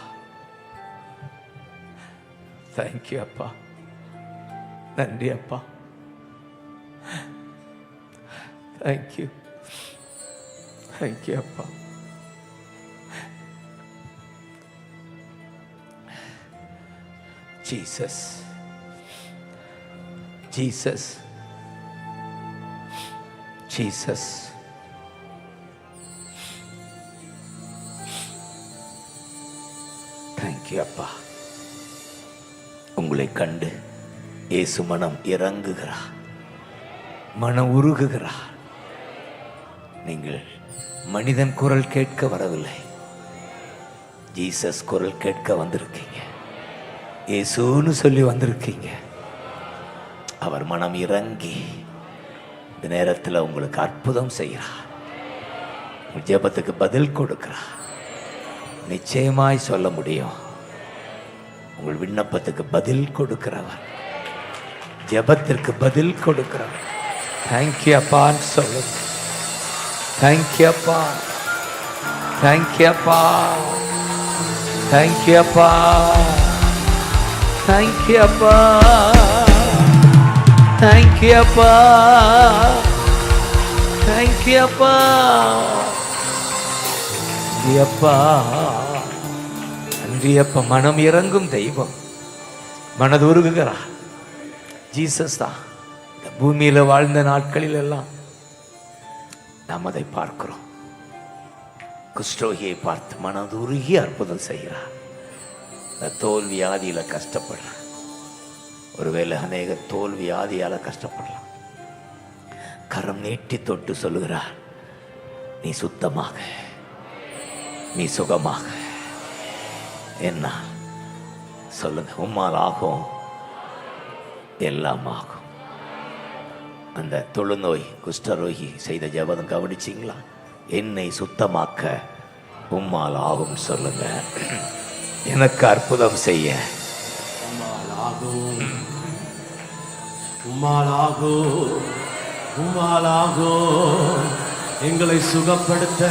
தேங்க்யூ அப்பா, நன்றி அப்பா, தேங்க்யூ, தேங்க்யூ அப்பா. Jesus, Jesus, Jesus. தேங்க்யூ அப்பா. உங்களை கண்டு இயேசு மனம் இறங்குகிறார், மனம் உருகுகிறார். நீங்கள் மனிதன் குரல் கேட்க வரவில்லை, ஜீசஸ் குரல் கேட்க வந்திருக்கீங்க. இயேசுன்னு சொல்லி வந்திருக்கீங்க. அவர் மனம் இறங்கி இந்த நேரத்தில் உங்களுக்கு அற்புதம் செய்கிறார். உங்கள் ஜெபத்துக்கு பதில் கொடுக்கிறார். நிச்சயமாய் சொல்ல முடியும், உங்கள் விண்ணப்பத்துக்கு பதில் கொடுக்கிறவர், ஜெபத்திற்கு பதில் கொடுக்கிறவர். தேங்க்யூ அப்பான்னு சொல்லுங்க. தேங்க்யூ அப்பா, தேங்க்யூ அப்பா, தேங்க்யூ அப்பா, தேங்க்யூ அப்பா, தேங்க்யூ அப்பா, தேங்க்யூ அப்பா, அப்பா, நன்றி அப்பா. மனம் இறங்கும் தெய்வம், மனது உருகுகிறார். ஜீசஸ் தான். இந்த பூமியில் வாழ்ந்த நாட்களில் எல்லாம் நாம் அதை பார்க்கிறோம். குஷ்டரோகியை பார்த்து மனது உருகி அற்புதம் செய்கிறார். தோல் வியாதியில் கஷ்டப்படுறார். ஒருவேளை அநேக தோல் வியாதியால் கஷ்டப்படலாம். கரம் நீட்டி தொட்டு சொல்லுகிறார், நீ சுத்தமாக, நீ சுகமாக. என்ன சொல்லுங்க, உம்மால் ஆகும், எல்லாம் ஆகும். அந்த தொழுநோய் குஷ்டரோகி செய்த ஜெபம் கவனிச்சிங்களா? என்னை சுத்தமாக்க உம்மால் ஆகும் சொல்லுங்க. எனக்கு அற்புதம் செய்ய உம்மால் ஆகும், உம்மால் ஆகும், உம்மால் ஆகும். எங்களை சுகப்படுத்த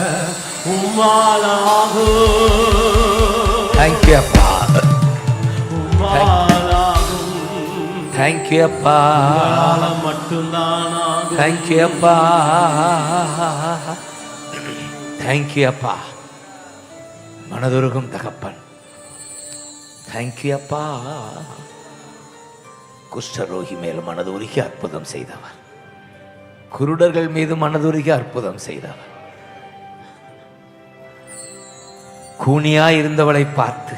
உம்மால் ஆகும். தேங்க்யூ அப்பா, உம்மால் ஆகும். தேங்க்யூ அப்பா, மட்டும்தான் ஆகும். தேங்க்யூ அப்பா, தேங்க்யூ அப்பா. மனதுருகும் தகப்பன், தேங்க்யூ அப்பா. குஷ்டரோகி மேல் மனதுருகி அற்புதம் செய்தவர், குருடர்கள் மீது மனதுருகி அற்புதம் செய்தவர், கூனியாய் இருந்தவளை பார்த்து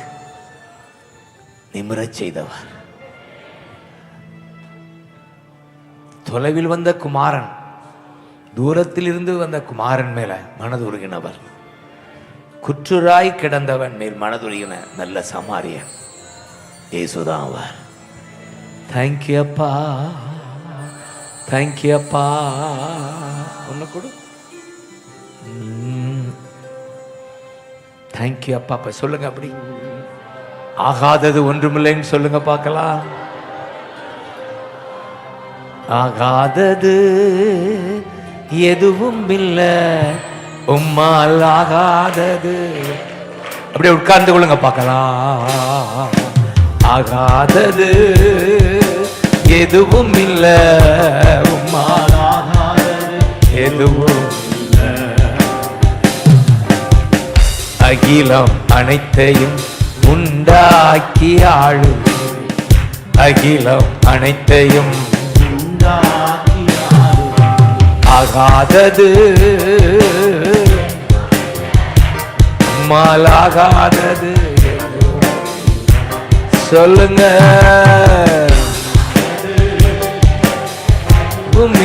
நிமிரச் செய்தவர், தொலைவில் வந்த குமாரன், தூரத்தில் இருந்து வந்த குமாரன் மேல மனதுருகினவர், குற்றுராய் கிடந்தவன் மேல் மனதுருகின நல்ல சமாரியன் இயேசுதான் அவர். தேங்க்யூ அப்பா, தேங்க்யூ அப்பா. ஒன்று கொடு. தேங்க்யூ அப்பா. அப்ப சொல்லுங்க, அப்படி ஆகாதது ஒன்றுமில்லைன்னு சொல்லுங்க பார்க்கலாம். ஆகாதது எதுவும் இல்லை, உம்மால் ஆகாதது. அப்படியே உட்கார்ந்து கொள்ளுங்க பார்க்கலாம். ஆகாதது எதுவும் இல்லை, உம்மால் ஆகாதது எதுவும் இல்லை. அகிலம் அனைத்தையும் உண்டாக்கி ஆளு அகிலம் அனைத்தையும் உண்டாக்கி ஆளும் ஆகாதது உம்மாலாகாதது சொல்லுங்க.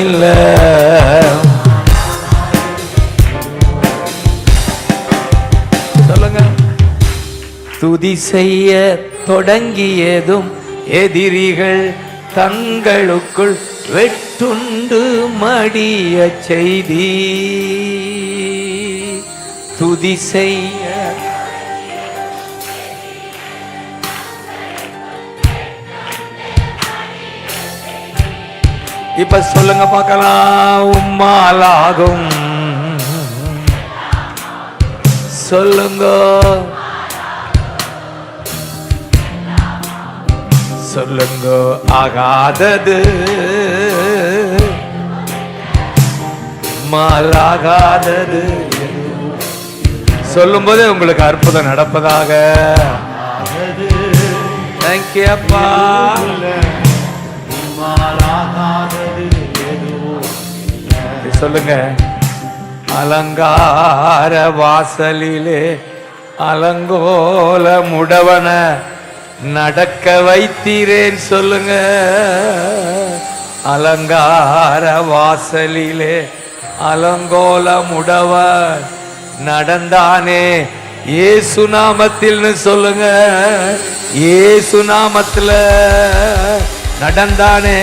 இல்ல சொல்லுங்க. துதி செய்ய தொடங்கியதும் எதிரிகள் தங்களுக்குள் வெட்டுண்டு மடிய செய்தி. துதி செய்ய இப்ப சொல்லுங்க பார்க்கலாம். உம்மாலாகும் சொல்லுங்க. சொல்லுங்க ஆகாதது உம்மாலாகாதது. சொல்லும் போதே உங்களுக்கு அற்புதம் நடப்பதாக. தேங்க்யூ அப்பா. சொல்லுங்க. அலங்கார வாசலிலே அலங்கோல முடவன நடக்க வைத்தீரேன். சொல்லுங்க. அலங்கார வாசலிலே அலங்கோல முடவன் நடந்தானே இயேசு நாமத்தில்னு சொல்லுங்க. இயேசு நாமத்துல நடந்தானே.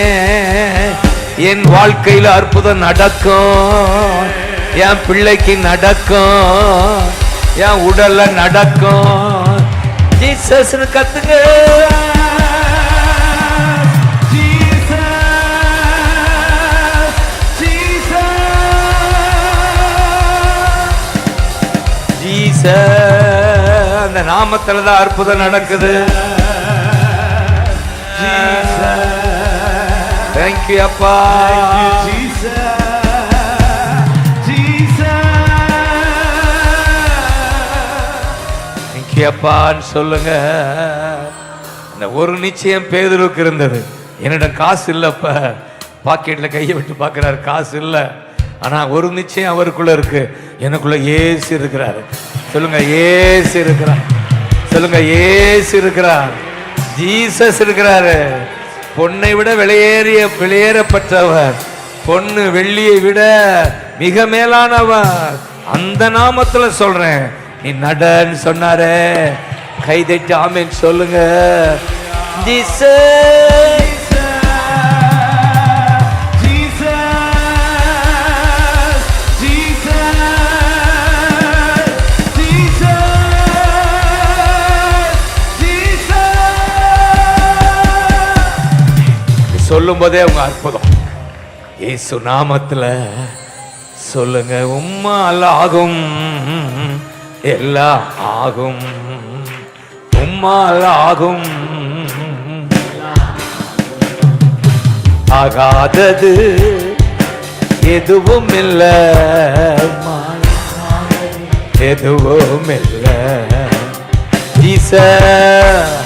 என் வாழ்க்கையில அற்புதம் நடக்கும். என் பிள்ளைக்கு நடக்கும். என் உடல்ல நடக்கும். ஜீசஸ் கத்துங்க. அந்த நாமத்துலதான் அற்புதம் நடக்குது. தேங்க்யூ அப்பா. தேங்க்யூ அப்பான்னு சொல்லுங்க. அந்த ஒரு நிச்சயம் பேதுருக்கு இருந்தது. என்னிடம் காசு இல்லப்ப. பாக்கெட்ல கையை விட்டு பார்க்கிறாரு, காசு இல்லை. ஆனா ஒரு நிச்சயம் அவருக்குள்ள இருக்கு. எனக்குள்ள இயேசு இருக்கிறாரு. சொல்லுங்க. இயேசு இருக்கிறார். சொல்லுங்க. இயேசு இருக்கிறார். ஜீசஸ் இருக்கிறாரு. பொன்னை விட வெளியேறப்பட்டவர். பொண்ணு வெள்ளியை விட மிக மேலானவர். அந்த நாமத்துல சொல்றேன். நீ நடன்னு சொன்னாரே. கைதட்டி ஆமென் சொல்லுங்க. ஜீசஸ் சொல்லும் போதே உங்க அற்புதம். இயேசு நாமத்துல சொல்லுங்க. உம்மால் ஆகும் எல்லாம் ஆகும். உம்மால் ஆகும் ஆகாதது எதுவும் இல்லை. எதுவும் இல்லை. ஜீசஸ்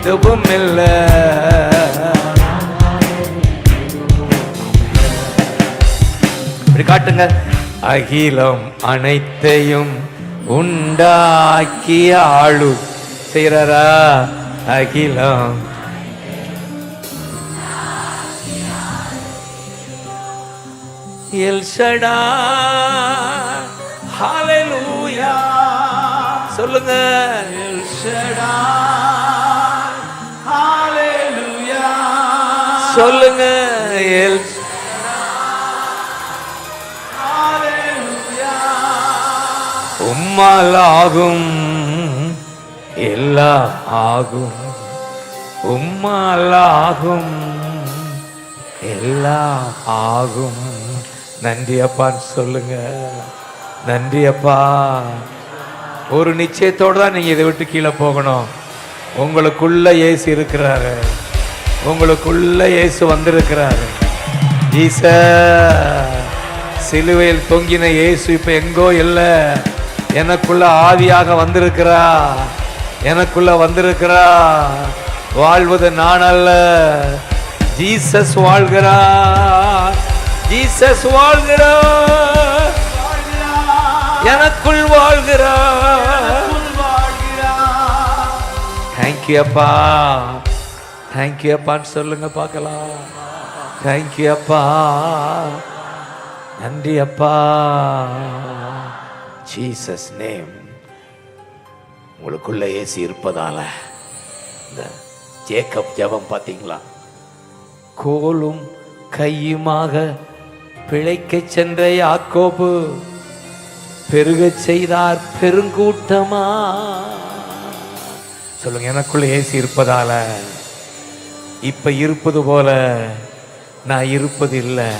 எதுவும் இல்லை. இப்படி காட்டுங்க. அகிலம் அனைத்தையும் உண்டாக்கி ஆளு செய்யறா. அகிலம் எல் ஷடாய். ஹல்லேலூயா சொல்லுங்க. எல் ஷடாய். ஹல்லேலூயா சொல்லுங்க. எல் உம்மால் ஆகும் எல்லாம் ஆகும். உம்மால் ஆகும் எல்லாம் ஆகும். நன்றி அப்பான்னு சொல்லுங்க. நன்றி அப்பா. ஒரு நிச்சயத்தோடு தான் நீங்க இதை விட்டு கீழே போகணும். உங்களுக்குள்ள இயேசு இருக்கிறாரு. உங்களுக்குள்ள இயேசு வந்திருக்கிறாரு. ஜீசஸ் சிலுவையில் தொங்கின இயேசு இப்ப எங்கோ இல்லை, எனக்குள்ள ஆவியாக வந்திருக்கிறா. எனக்குள்ள வந்திருக்கிறார். வாழ்வது நான் அல்ல, ஜீசஸ் வாழ்கிறார். ஜீசஸ் வாழ்கிறார், எனக்குள் வாழ்கிறார். தேங்க்யூ அப்பா, தேங்க்யூ அப்பான்னு சொல்லுங்க பார்க்கலாம். தேங்க்யூ அப்பா, நன்றி அப்பா. Jesus name. உங்களுக்குள்ள இயேசு இருப்பதால இந்த ஜேக்கப் ஜெபம் பார்த்தீங்களா? கோலும் கையுமாக பிழைக்கச் சென்ற யாக்கோபு பெருகச் செய்தார் பெருங்கூட்டமா. சொல்லுங்க, எனக்குள்ள இயேசு இருப்பதால இப்ப இருப்பது போல நான் இருப்பது இல்லை.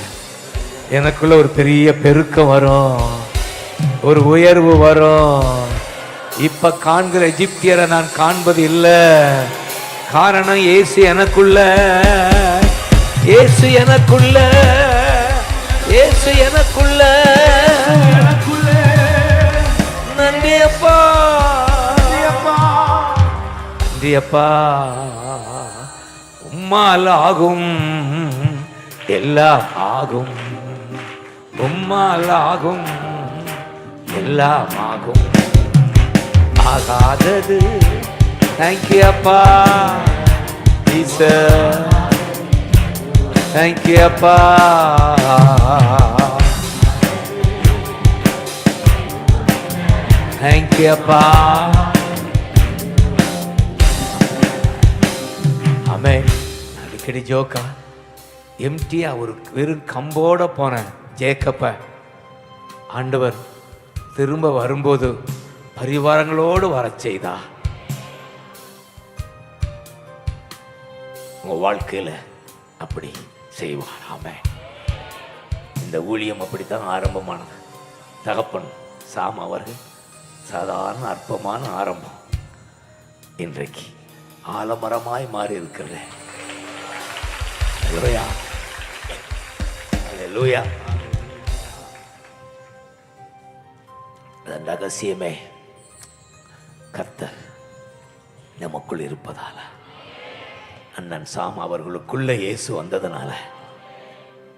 எனக்குள்ள ஒரு பெரிய பெருக்கம் வரும், ஒரு உயர்வு வரும். இப்ப காண்கிற எகிப்தியரை நான் காண்பது இல்லை. காரணம் இயேசு எனக்குள்ள, இயேசு எனக்குள்ள, இயேசு எனக்குள்ள. நன்றி அப்பா, நன்றி அப்பா. உம்மால் ஆகும் எல்லாம் ஆகும், உம்மால் ஆகும் எல்லாம் ஆகும், ஆகாதது. தேங்க்யூ அப்பா ஜீசஸ், தேங்க்யூ அப்பா. தேங்க்யூ அப்பா. ஆமே. அடிக்கடி ஜோக்கா எம்டியா ஒரு வெறும் கம்போட போன ஜேக்கப்ப ஆண்டவர் திரும்ப வரும்போது பரிவாரங்களோடு வர செய்தா. உங்க வாழ்க்கையில அப்படி செய்வார். ஆமே. இந்த ஊழியம் அப்படித்தான் ஆரம்பமானது. தகப்பன் சாம் அவர்கள் சாதாரண அற்பமான ஆரம்பம் இன்றைக்கு ஆலமரமாய் மாறி இருக்கிறது. அல்லேலூயா, அல்லேலூயா. அதன் ரகசியமே கர்த்தர் நமக்குள் இருப்பதால, அண்ணன் சாம் அவர்களுக்குள்ள இயேசு வந்ததுனால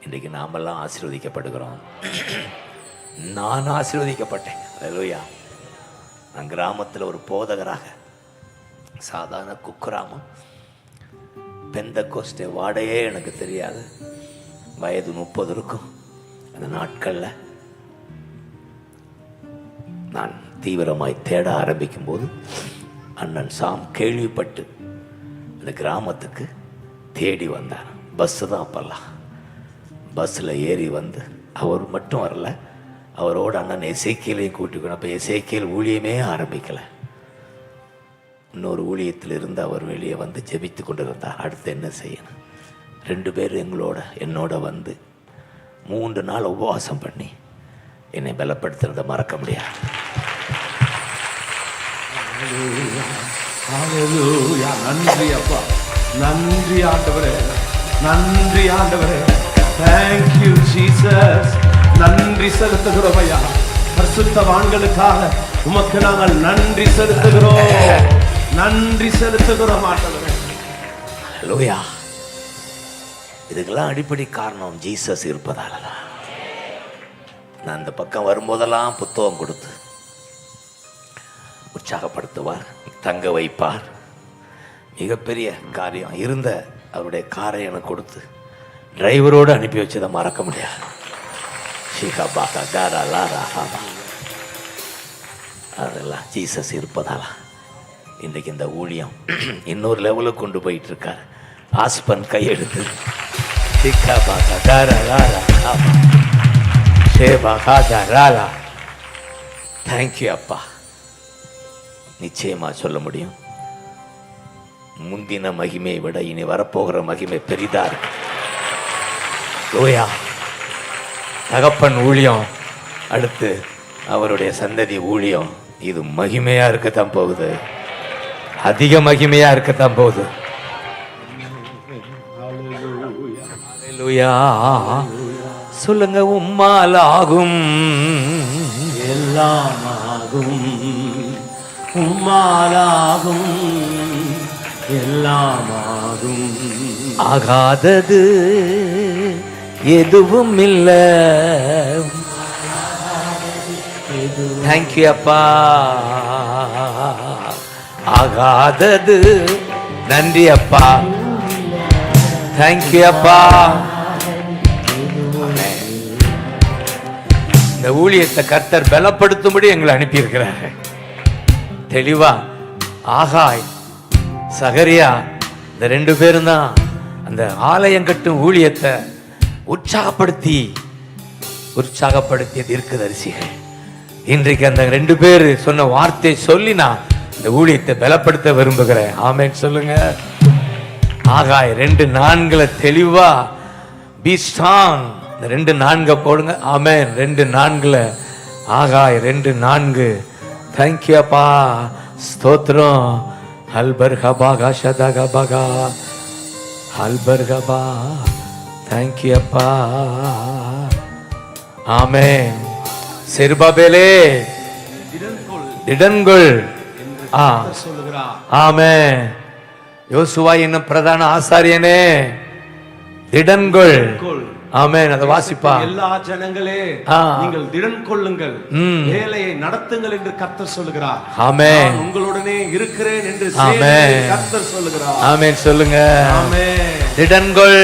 இன்றைக்கு நாமெல்லாம் ஆசீர்வதிக்கப்படுகிறோம். நான் ஆசீர்வதிக்கப்பட்டேன். அல்லேலூயா. நான் கிராமத்தில் ஒரு போதகராக, சாதாரண குக்கிராமம், பெந்தகோஸ்தே வாடையே எனக்கு தெரியாது. வயது 30 இருக்கும். அந்த நாட்களில் நான் தீவிரமாய் தேட ஆரம்பிக்கும் போது அண்ணன் சாம் கேள்விப்பட்டு அந்த கிராமத்துக்கு தேடி வந்தார். பஸ்ஸு தான் அப்பெல்லாம். பஸ்ஸில் ஏறி வந்து அவர் மட்டும் வரல, அவரோட அண்ணன் எசேக்கியலையும் கூட்டிக்கணும். அப்போ எசேக்கியல் ஊழியமே ஆரம்பிக்கலை. இன்னொரு ஊழியத்தில் இருந்து அவர் வெளியே வந்து ஜெபித்து கொண்டு இருந்தார். அடுத்து என்ன செய்யணும்? 2 பேர் என்னோட வந்து 3 நாள் உபவாசம் பண்ணி என்னை பலப்படுத்துறதை மறக்க முடியாது. நன்றி அப்பா, நன்றி ஆண்டவரே, நன்றி ஆண்டவரே. Thank you Jesus. நன்றி செலுத்துகிறோம் ஐயா. பரிசுத்தவான்களுக்காக உமக்கு நாங்கள் நன்றி செலுத்துகிறோம், நன்றி செலுத்துகிறோம் ஆண்டவரே. அல்லேலூயா. இதுக்கெல்லாம் அடிப்படை காரணம் ஜீசஸ் இருப்பதால. நான் இந்த பக்கம் வரும்போதெல்லாம் புத்தகம் கொடுத்து உற்சாகப்படுத்துவார், தங்க வைப்பார். மிகப்பெரிய காரியம் இருந்த அவருடைய காரை எனக்கு கொடுத்து டிரைவரோடு அனுப்பி வச்சதை மறக்க முடியாது. அதெல்லாம் ஜீசஸ் இருப்பதால இன்றைக்கு இந்த ஊழியம் இன்னொரு லெவலுக்கு கொண்டு போயிட்டு இருக்கார். ஆஸ்பன் கையெடுத்து தேங்க்யூ அப்பா. நிச்சயமா சொல்ல முடியும், முந்தின மகிமையை விட இனி வரப்போகிற மகிமை பெரிதா இருக்கு. லோயா. தகப்பன் ஊழியம், அடுத்து அவருடைய சந்ததி ஊழியம், இது மகிமையா இருக்கத்தான் போகுது, அதிக மகிமையா இருக்கத்தான் போகுது. அல்லேலூயா. சொல்லுங்க, உம்மால் ஆகும் எல்லாம் ஆகும், உம்மாலாகும் எல்லாமாகும். ஆகாதது எதுவும் இல்ல. தேங்க்யூ அப்பா. ஆகாதது. நன்றி அப்பா. தேங்க்யூ அப்பா. இந்த ஊழியத்தை கர்த்தர் பலப்படுத்தும்படி எங்களை அனுப்பியிருக்கிறார். தெளிவா ஆகாய் சகரியா இந்த 2 பேரும் தான் அந்த ஆலயம் கட்டும் ஊழியத்தை உற்சாகப்படுத்திய தீர்க்கதரிசிகள். இன்றைக்கு அந்த 2 பேர் சொன்ன வார்த்தை சொல்லி நான் இந்த ஊழியத்தை பலப்படுத்த விரும்புகிறேன். ஆமென் சொல்லுங்க. ஆகாய் 2:4 தெளிவா பி ஸ்ட்ராங். இந்த 2:4 போடுங்க. ஆமென். 2:4 ஆகாய் 2:4. தேங்க்யூ அப்பா. ஸ்தோத்திரம். அல்பர்கபா கஷதகபகா அல்பர்கபா. தேங்க்யூ அப்பா. ஆமென். செருபாபேலே திடன்கொள் சொல்லுகிறார். ஆமென். யோசுவா என்னும் பிரதான ஆசாரியனே திடன்கொள். ஆமென். அதை வாசிப்பா. எல்லா ஜனங்களே நீங்கள் திடன் கொள்ளுங்கள், வேலையை நடத்துங்கள் என்று கர்த்தர் சொல்லுகிறார். ஆமென். உங்களுடனே இருக்கிறேன் என்று கர்த்தர் சொல்லுகிறார். ஆமென் சொல்லுங்க. ஆமென். திடன்கொள்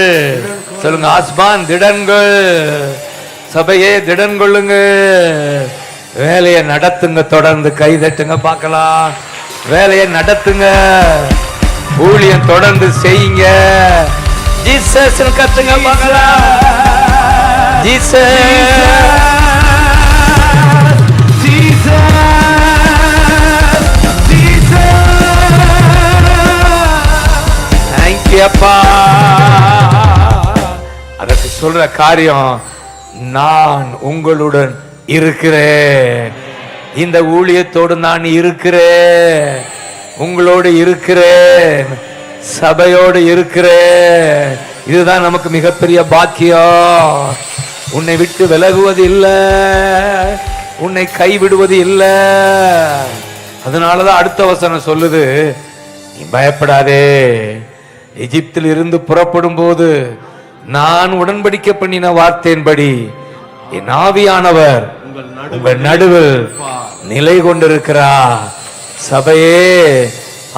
சொல்லுங்க. ஆஸ்பான் திடன்கொள். சபையே திடன் கொள்ளுங்க. வேலையை நடத்துங்க. தொடர்ந்து கை தட்டுங்க பார்க்கலாம். வேலையை நடத்துங்க. ஊழியம் தொடர்ந்து செய்யுங்க. ஜீசஸ் கத்துங்க பார்க்கலாம். தேங்க்யூ அப்பா. அதற்கு சொல்ற காரியம், நான் உங்களுடன் இருக்கிறேன். இந்த ஊழியத்தோடு நான் இருக்கிறேன். உங்களோடு இருக்கிறேன். சபையோடு இருக்கிறேன். இதுதான் நமக்கு மிகப்பெரிய பாக்கியம். உன்னை விட்டு விலகுவது இல்லை, உன்னை கைவிடுவது இல்லை. அதனாலதான் அடுத்த வசனம் சொல்லுது, நீ பயப்படாதே. எகிப்தில் இருந்து புறப்படும் போது நான் உடன்படிக்கை பண்ணின வார்த்தையின்படி என் ஆவியானவர் உங்கள் நடுவில் நிலை கொண்டிருக்கிறார். சபையே,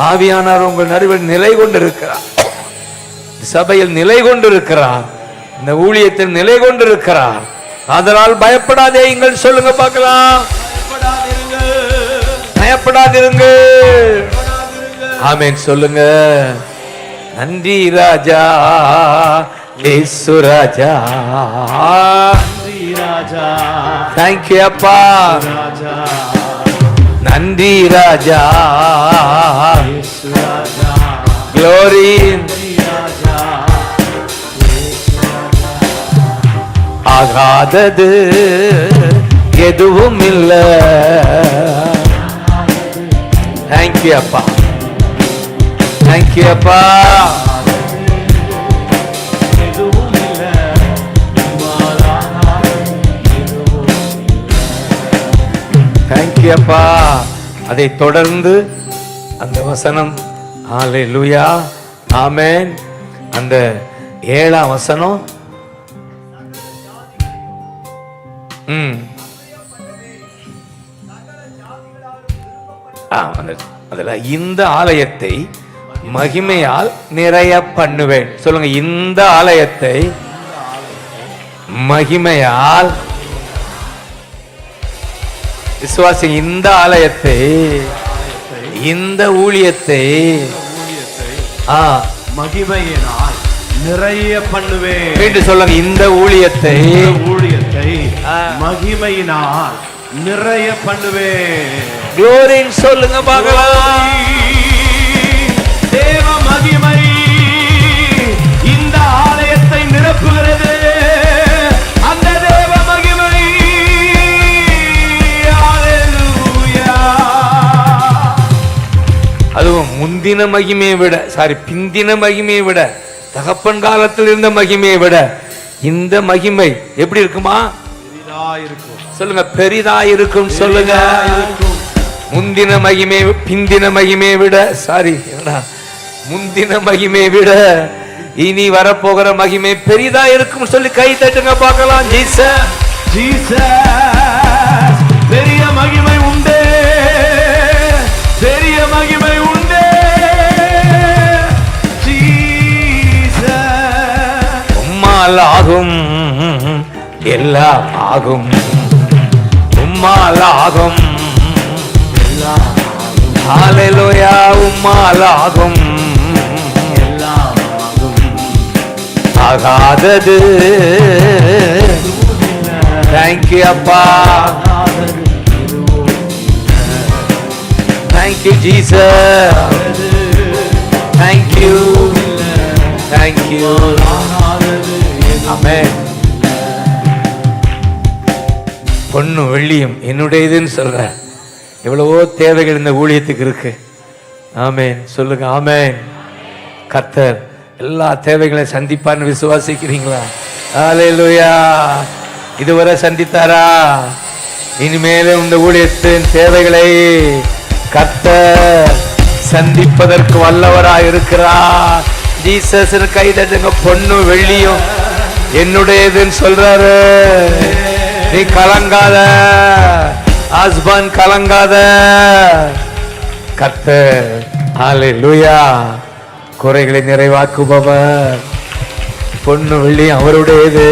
ஆவியானவர் உங்கள் நடுவில் நிலை கொண்டிருக்கிறார். சபையில் நிலை கொண்டிருக்கிறார். இந்த ஊழியத்தில் நிலை கொண்டிருக்கிறார். அதனால் பயப்படாதீங்கள். சொல்லுங்க பார்க்கலாம். பயப்படாதிருங்க. ஆமென் சொல்லுங்க. நன்றி ராஜா இயேசு ராஜா. நன்றி ராஜா. தேங்க்யூ அப்பா. நன்றி ராஜா. க்ளோரி. ஆகாதது எதுவும் இல்லை. தேங்க்யூ அப்பா. தேங்க்யூ அப்பா. தேங்க்யூ அப்பா. அதை தொடர்ந்து அந்த வசனம், ஹல்லேலூயா, ஆமென். அந்த 7ஆம் வசனம், அதுல இந்த ஆலயத்தை மகிமையால் நிறைய பண்ணுவேன். சொல்லுங்க. இந்த ஆலயத்தை மகிமையால், விசுவாசி, இந்த ஆலயத்தை, இந்த ஊழியத்தை மகிமையினால் நிறைய பண்ணுவேன். மீண்டும் சொல்லுங்க. இந்த ஊழியத்தை மகிமையினால் நிறைய பண்ணுவேன். க்ளோரின்னு சொல்லுங்க பார்க்கலாம். தேவ மகிமை இந்த ஆலயத்தை நிரப்புகிறது. அந்த தேவ மகிமை, ஹல்லேலூயா. அதுவும் முந்தின மகிமையை விட, பிந்தின மகிமையை விட, தகப்பன் காலத்தில் இருந்த மகிமையை விட இந்த மகிமை எப்படி இருக்குமா? பெரிதா இருக்கும். சொல்லுங்க. பெரிதா இருக்கும். சொல்லுங்க. முந்தின மகிமை பிந்தின மகிமை விட முந்தின மகிமை விட இனி வரப்போகிற மகிமை பெரிதா இருக்கும் சொல்லி கை தட்டுங்க பார்க்கலாம். ஜீசஸ் ஜீசஸ் பெரிய மகிமை உண்டு, பெரிய மகிமை உண்டு. ஜீசஸ் உம்மால் ஆகும் எல்லாம் ஆகும், உம்மால் ஆகும் எல்லாம். ஹல்லேலூயா. உம்மால் ஆகும் எல்லாம் ஆகும், ஆகாதது. தேங்க்யூ அப்பா, தேங்க்யூ ஜீசஸ், தேங்க்யூ தேங்க்யூ. ஆமென். பொண்ணு வெள்ளியும் என்னுடையதுன்னு சொல்ற எவ்வளவோ தேவைகள் இந்த ஊழியத்துக்கு இருக்கு. ஆமென் சொல்லுங்க. ஆமென். கர்த்தர் எல்லா தேவைகளையும் சந்திப்பான்னு விசுவாசிக்கிறீங்களா? ஹல்லேலூயா. இதுவரை சந்தித்தாரா? இனிமேலும் இந்த ஊழியத்தின் தேவைகளை கர்த்தர் சந்திப்பதற்கு வல்லவராய் இருக்கிறார். ஜீசஸ் கை தட்டுங்க. பொண்ணு வெள்ளியும் என்னுடையதுன்னு சொல்றாரு. நீ கலங்காத, ஹஸ்பண்ட் கலங்காத. கர்த்தர் ஹல்லேலூயா குறைகளை நிறைவாக்குபவர். பொண்ணு வெள்ளி அவருடையது.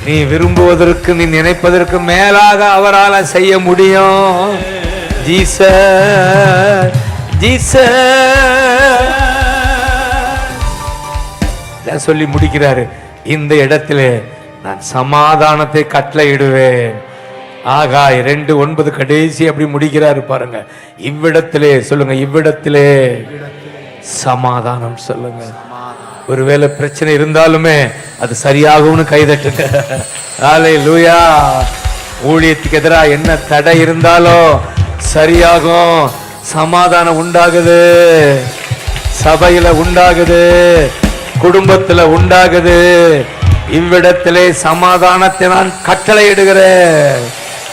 நீ விரும்புவதற்கு நீ நினைப்பதற்கு மேலாக அவரால் செய்ய முடியும். ஜீசஸ் ஜீசஸ் சொல்லி முடிக்கிறாரு. இந்த இடத்திலே நான் சமாதானத்தை கட்டளையிடுவேன். ஆகாய் 2:9 கடைசி அப்படி முடிக்கிறாரு பாருங்க. இவ்விடத்திலே சொல்லுங்க, இவ்விடத்திலே சமாதானம் சொல்லுங்க. ஒருவேளை பிரச்சனை இருந்தாலுமே அது சரியாகும்னு கைதட்டுங்க. ஹல்லேலூயா. ஊழியத்துக்கு எதிராக என்ன தடை இருந்தாலும் சரியாகும். சமாதானம் உண்டாகுது, சபையில உண்டாகுது, குடும்பத்துல உண்டாகுது. இவ்விடத்திலே சமாதானத்தை நான் கட்டளை இடுகிறேன்.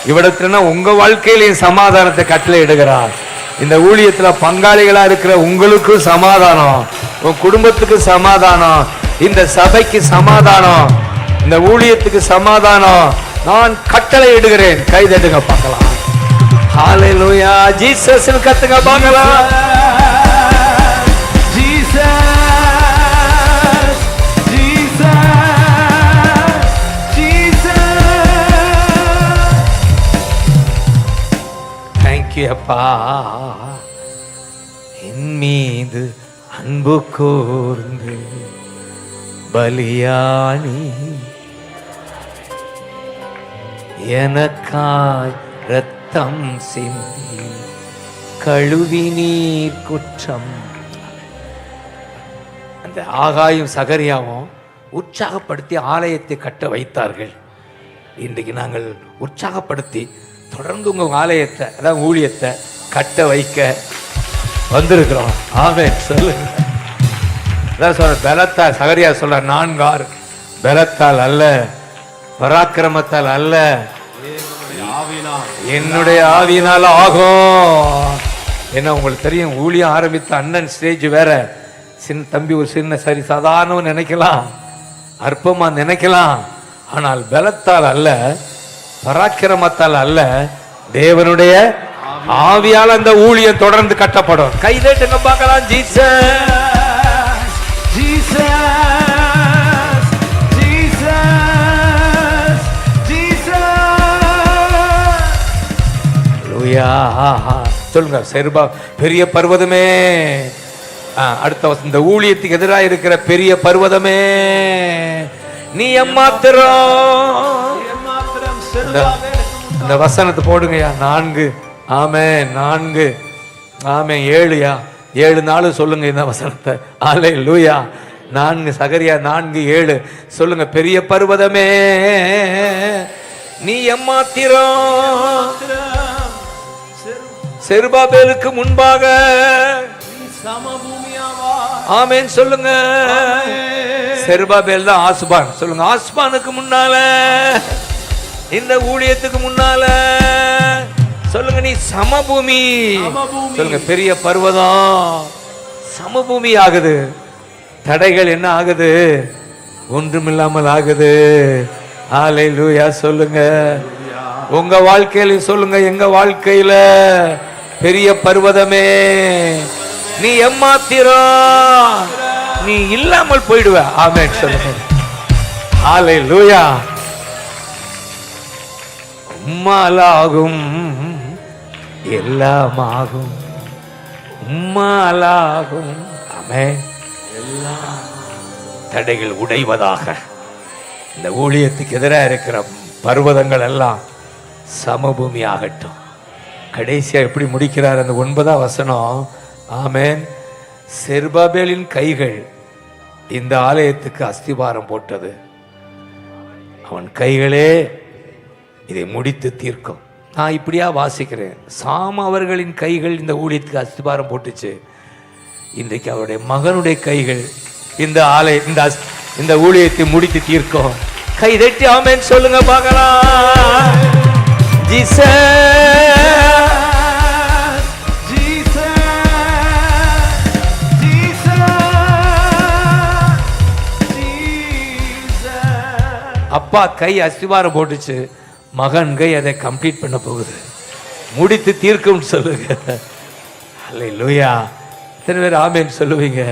இவ்விடத்துல உங்க வாழ்க்கையிலையும் சமாதானத்தை கட்டளை இடுகிறார். இந்த ஊழியத்துல பங்காளிகளா இருக்கிற உங்களுக்கும் சமாதானம், உன் குடும்பத்துக்கு சமாதானம், இந்த சபைக்கு சமாதானம், இந்த ஊழியத்துக்கு சமாதானம் நான் கட்டளை இடுகிறேன். கைதட்டுங்க பார்க்கலாம். ஹல்லேலூயா. ஜீசஸ் கத்துங்க பார்க்கலாம். அப்பா என் மீது அன்பு கூர்ந்து பலியானி எனக்காய் ரத்தம் சிந்தி கழுவி நீர் குற்றம். அந்த ஆகாயும் சகரியாவும் உற்சாகப்படுத்தி ஆலயத்தை கட்ட வைத்தார்கள். இன்றைக்கு நாங்கள் உற்சாகப்படுத்தி தொடர்ந்து உங்க ஆலயத்தை, அதான் ஊழியத்தை கட்ட வைக்க வந்திருக்கிறோம். ஆமென் சொல்லுங்க. அதான் சொல்ற பலத்தால், சகரியா சொல்ற 4 பலத்தால் அல்ல, பராக்கிரமத்தால் அல்ல, என்னுடைய ஆவியினால் ஆகும். ஏன்னா உங்களுக்கு தெரியும், ஊழியம் ஆரம்பித்த அண்ணன் ஸ்டேஜ் வேற. சின்ன தம்பி ஒரு சின்ன சரி சாதாரண நினைக்கலாம், அற்பமா நினைக்கலாம். ஆனால் பலத்தால் அல்ல, பராக்கிரமத்தால் அல்ல, தேவனுடைய ஆவியால் அந்த ஊழியம் தொடர்ந்து கட்டப்படும். கைதட்டுங்க பார்க்கலாம். Jesus Jesus Jesus Jesus. சொல்லுங்க. செருபா பெரிய பர்வதமே, அடுத்த இந்த ஊழியத்துக்கு எதிராக இருக்கிற பெரிய பர்வதமே, நீ எம்மாத்திரம். இந்த வசனத்தை போடுங்கயா. 4. ஆமென். 4. ஆமென். 7யா 7 நாள் சொல்லுங்க இந்த வசனத்தை. ஹல்லேலூயா. 4 சகரியா 4:7 சொல்லுங்க. பெரிய பர்வதமே நீ எம்மாத்திரம், செருபாபேலுக்கு முன்பாக ஆமென் சொல்லுங்க. செருபாபேல் தான் ஆஸ்பான். சொல்லுங்க. ஆஸ்பானுக்கு முன்னால, இந்த ஊழியத்துக்கு முன்னால சொல்லுங்க, நீ சமபூமி. சமபூமி. சொல்லுங்க, பெரிய பர்வதம் சமபூமி ஆகுது. தடைகள் என்ன ஆகுது? ஒன்றுமில்லாமல் ஆகுது. ஹல்லேலூயா சொல்லுங்க. உங்க வாழ்க்கையில சொல்லுங்க, எங்க வாழ்க்கையில பெரிய பர்வதமே நீ ஏமாத்திரம், நீ இல்லாமல் போயிடுவ. ஆமென் சொல்லுங்க. ஹல்லேலூயா. உம்மாலாகும் எல்லாமாகும், உம்மாலாகும். ஆமென். தடைகள் உடைவதாக. இந்த ஊழியத்துக்கு எதிராக இருக்கிற பர்வதங்கள் எல்லாம் சமபூமி ஆகட்டும். கடைசியா எப்படி முடிக்கிறார் அந்த 9ஆம் வசனம்? ஆமென். செருபாபேலின் கைகள் இந்த ஆலயத்துக்கு அஸ்திபாரம் போட்டது, அவன் கைகளே இதை முடித்து தீர்க்கும். நான் இப்படியா வாசிக்கிறேன். சாம் அவர்களின் கைகள் இந்த ஊழியத்துக்கு அஸ்திபாரம் போட்டுச்சு. இன்றைக்கு அவருடைய மகனுடைய கைகள் இந்த ஊழியத்தை முடித்து தீர்க்கும். கை தட்டி ஆமென் சொல்லுங்க பார்க்கலாம். அப்பா கை அஸ்திவாரம் போட்டுச்சு, மகன் கை அதை கம்ப்ளீட் பண்ண போகுது, முடித்து தீர்க்கும் சொல்லுங்க. ஹல்லேலூயா. எத்தனை பேர் ஆமென் சொல்லுவீங்க?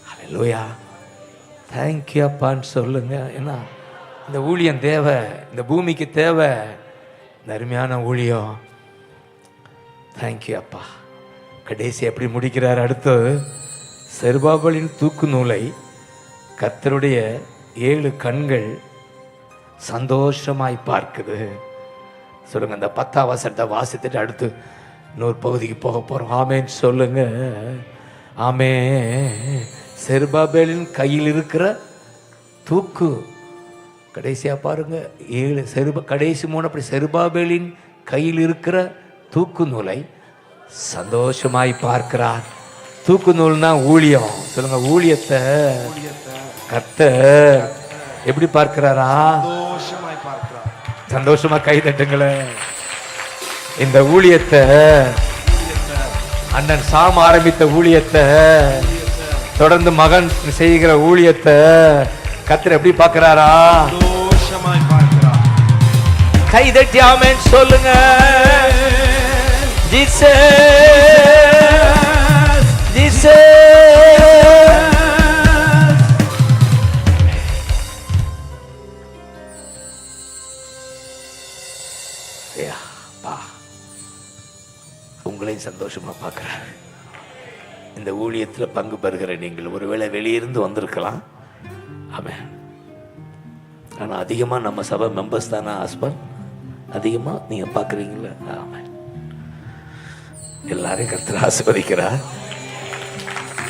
ஹல்லேலூயா. தேங்க்யூ அப்பான்னு சொல்லுங்க. ஏன்னா இந்த ஊழியம் தேவை, இந்த பூமிக்கு தேவை, இந்த அருமையான ஊழியம். தேங்க்யூ அப்பா. கடைசி எப்படி முடிக்கிறார்? அடுத்து செருபாபேலின் தூக்கு நூலை கர்த்தருடைய 7 கண்கள் சந்தோஷமாய் பார்க்குது. சொல்லுங்க. அந்த 10ஆம் வசனத்தை வாசித்துட்டு அடுத்து இன்னொரு பகுதிக்கு போக போறோம். ஆமென் சொல்லுங்க. ஆமென். செருபாபேலின் கையில் இருக்கிற தூக்கு கடைசியா பாருங்க 7 கடைசி 3 அப்படி செருபாபேலின் கையில் இருக்கிற தூக்கு நூலை சந்தோஷமாய் பார்க்கிறார். தூக்கு நூல்னா ஊழியம். சொல்லுங்க, ஊழியத்தை கர்த்தர் எப்படி பார்க்கிறாரா? சந்தோஷமா கை தட்டுங்களேன். இந்த ஊழியத்தை, அண்ணன் சாம் ஆரம்பித்த ஊழியத்தை, தொடர்ந்து மகன் செய்கிற ஊழியத்தை கர்த்தர் எப்படி பார்க்கிறாரா? கை தட்டி ஆமென் சொல்லுங்க. Jesus Jesus. உங்களையும் சந்தோஷமா பார்க்கிறேன். இந்த ஊழியத்தில் பங்கு பெறுகிற நீங்கள் ஒருவேளை வெளியிருந்து வந்திருக்கலாம். ஆமென். ஆனால் அதிகமாக நம்ம சபை மெம்பர்ஸ் தானே ஹஸ்பண்ட் அதிகமாக நீங்கள் பார்க்குறீங்களா? ஆமென். எல்லாரையும் கர்த்தர் ஆசீர்வதிக்கிறார்.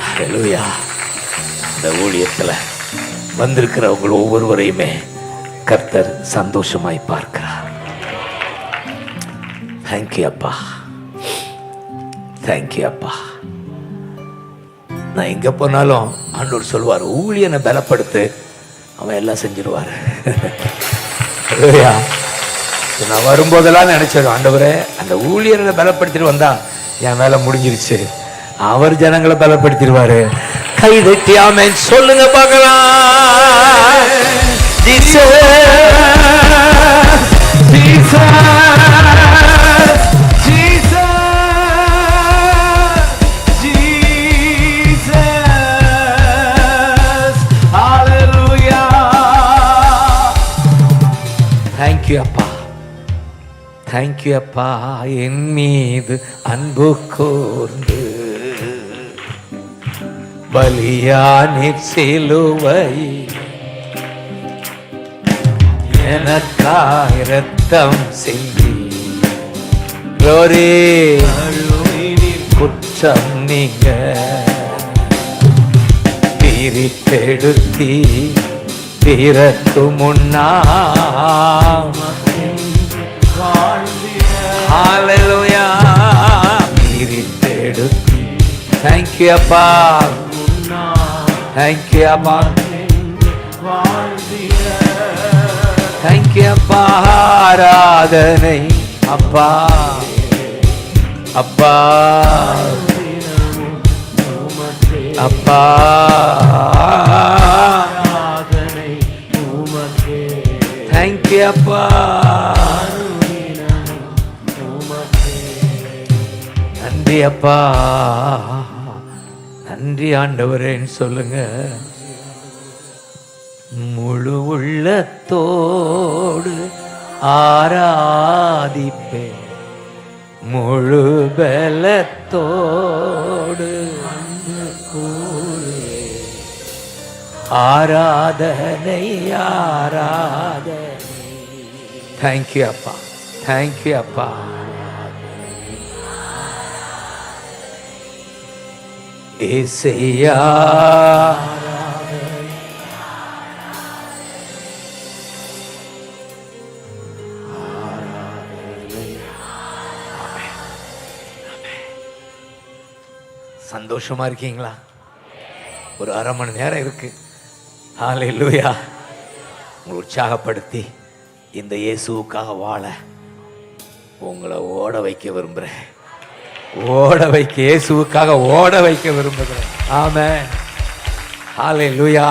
ஹல்லேலூயா. இந்த ஊழியத்தில் வந்திருக்கிறவங்க ஒவ்வொருவரையுமே கர்த்தர் சந்தோஷமாய் பார்க்கிறார். தேங்க்யூ அப்பா, தேங்க்யூ அப்பா. நான் எங்கே போனாலும் ஆண்டவர் சொல்லுவார், ஊழியனை பலப்படுத்து, அவன் எல்லாம் செஞ்சிருவார். நான் வரும்போதெல்லாம் நினைச்சிடும், ஆண்டவரே அந்த ஊழியரை பலப்படுத்திட்டு வந்தா என் வேலை முடிஞ்சிருச்சு, அவர் ஜனங்களை பலப்படுத்திடுவாரு. கை தட்டி ஆமென் சொல்லுங்க பார்க்கலாம். தேங்க்யூ அப்பா, தேங்க்யூ அப்பா. என் மீது அன்பு கூர்ந்து பலியானீர் சிலுவை, எனக்காய் இரத்தம் சிந்தி குற்றம் நீங்க பிரித்தெடுத்தி பிறக்கு முன்னா. ஹல்லேலூயா. பிரித்தெடுத்தி. தேங்க்யூ அப்பா, தேங்க்யூ அப்பா, தேங்க்யூ அப்பா. ஆராதனை அப்பா அப்பா அப்பா தேங்க்யூ அப்பா. நன்றி அப்பா, நன்றி ஆண்டவரேன்னு சொல்லுங்க. முழு உள்ளத்தோடு ஆராதிப்பேன், முழு பலத்தோடு ஆராதனை ஆராதனை. தேங்க்யூ அப்பா, தேங்க்யூ அப்பா. ஏசையா சந்தோஷமா இருக்கீங்களா? ஒரு அரை மணி நேரம் இருக்கு. ஹல்லேலூயா. உங்களை உற்சாகப்படுத்தி இந்த இயேசுவுக்காக வாழ உங்களை ஓட வைக்க விரும்புகிறேன். ஓட வைக்க, இயேசுவுக்காக ஓட வைக்க விரும்புகிறேன். ஆமென். ஹல்லேலூயா.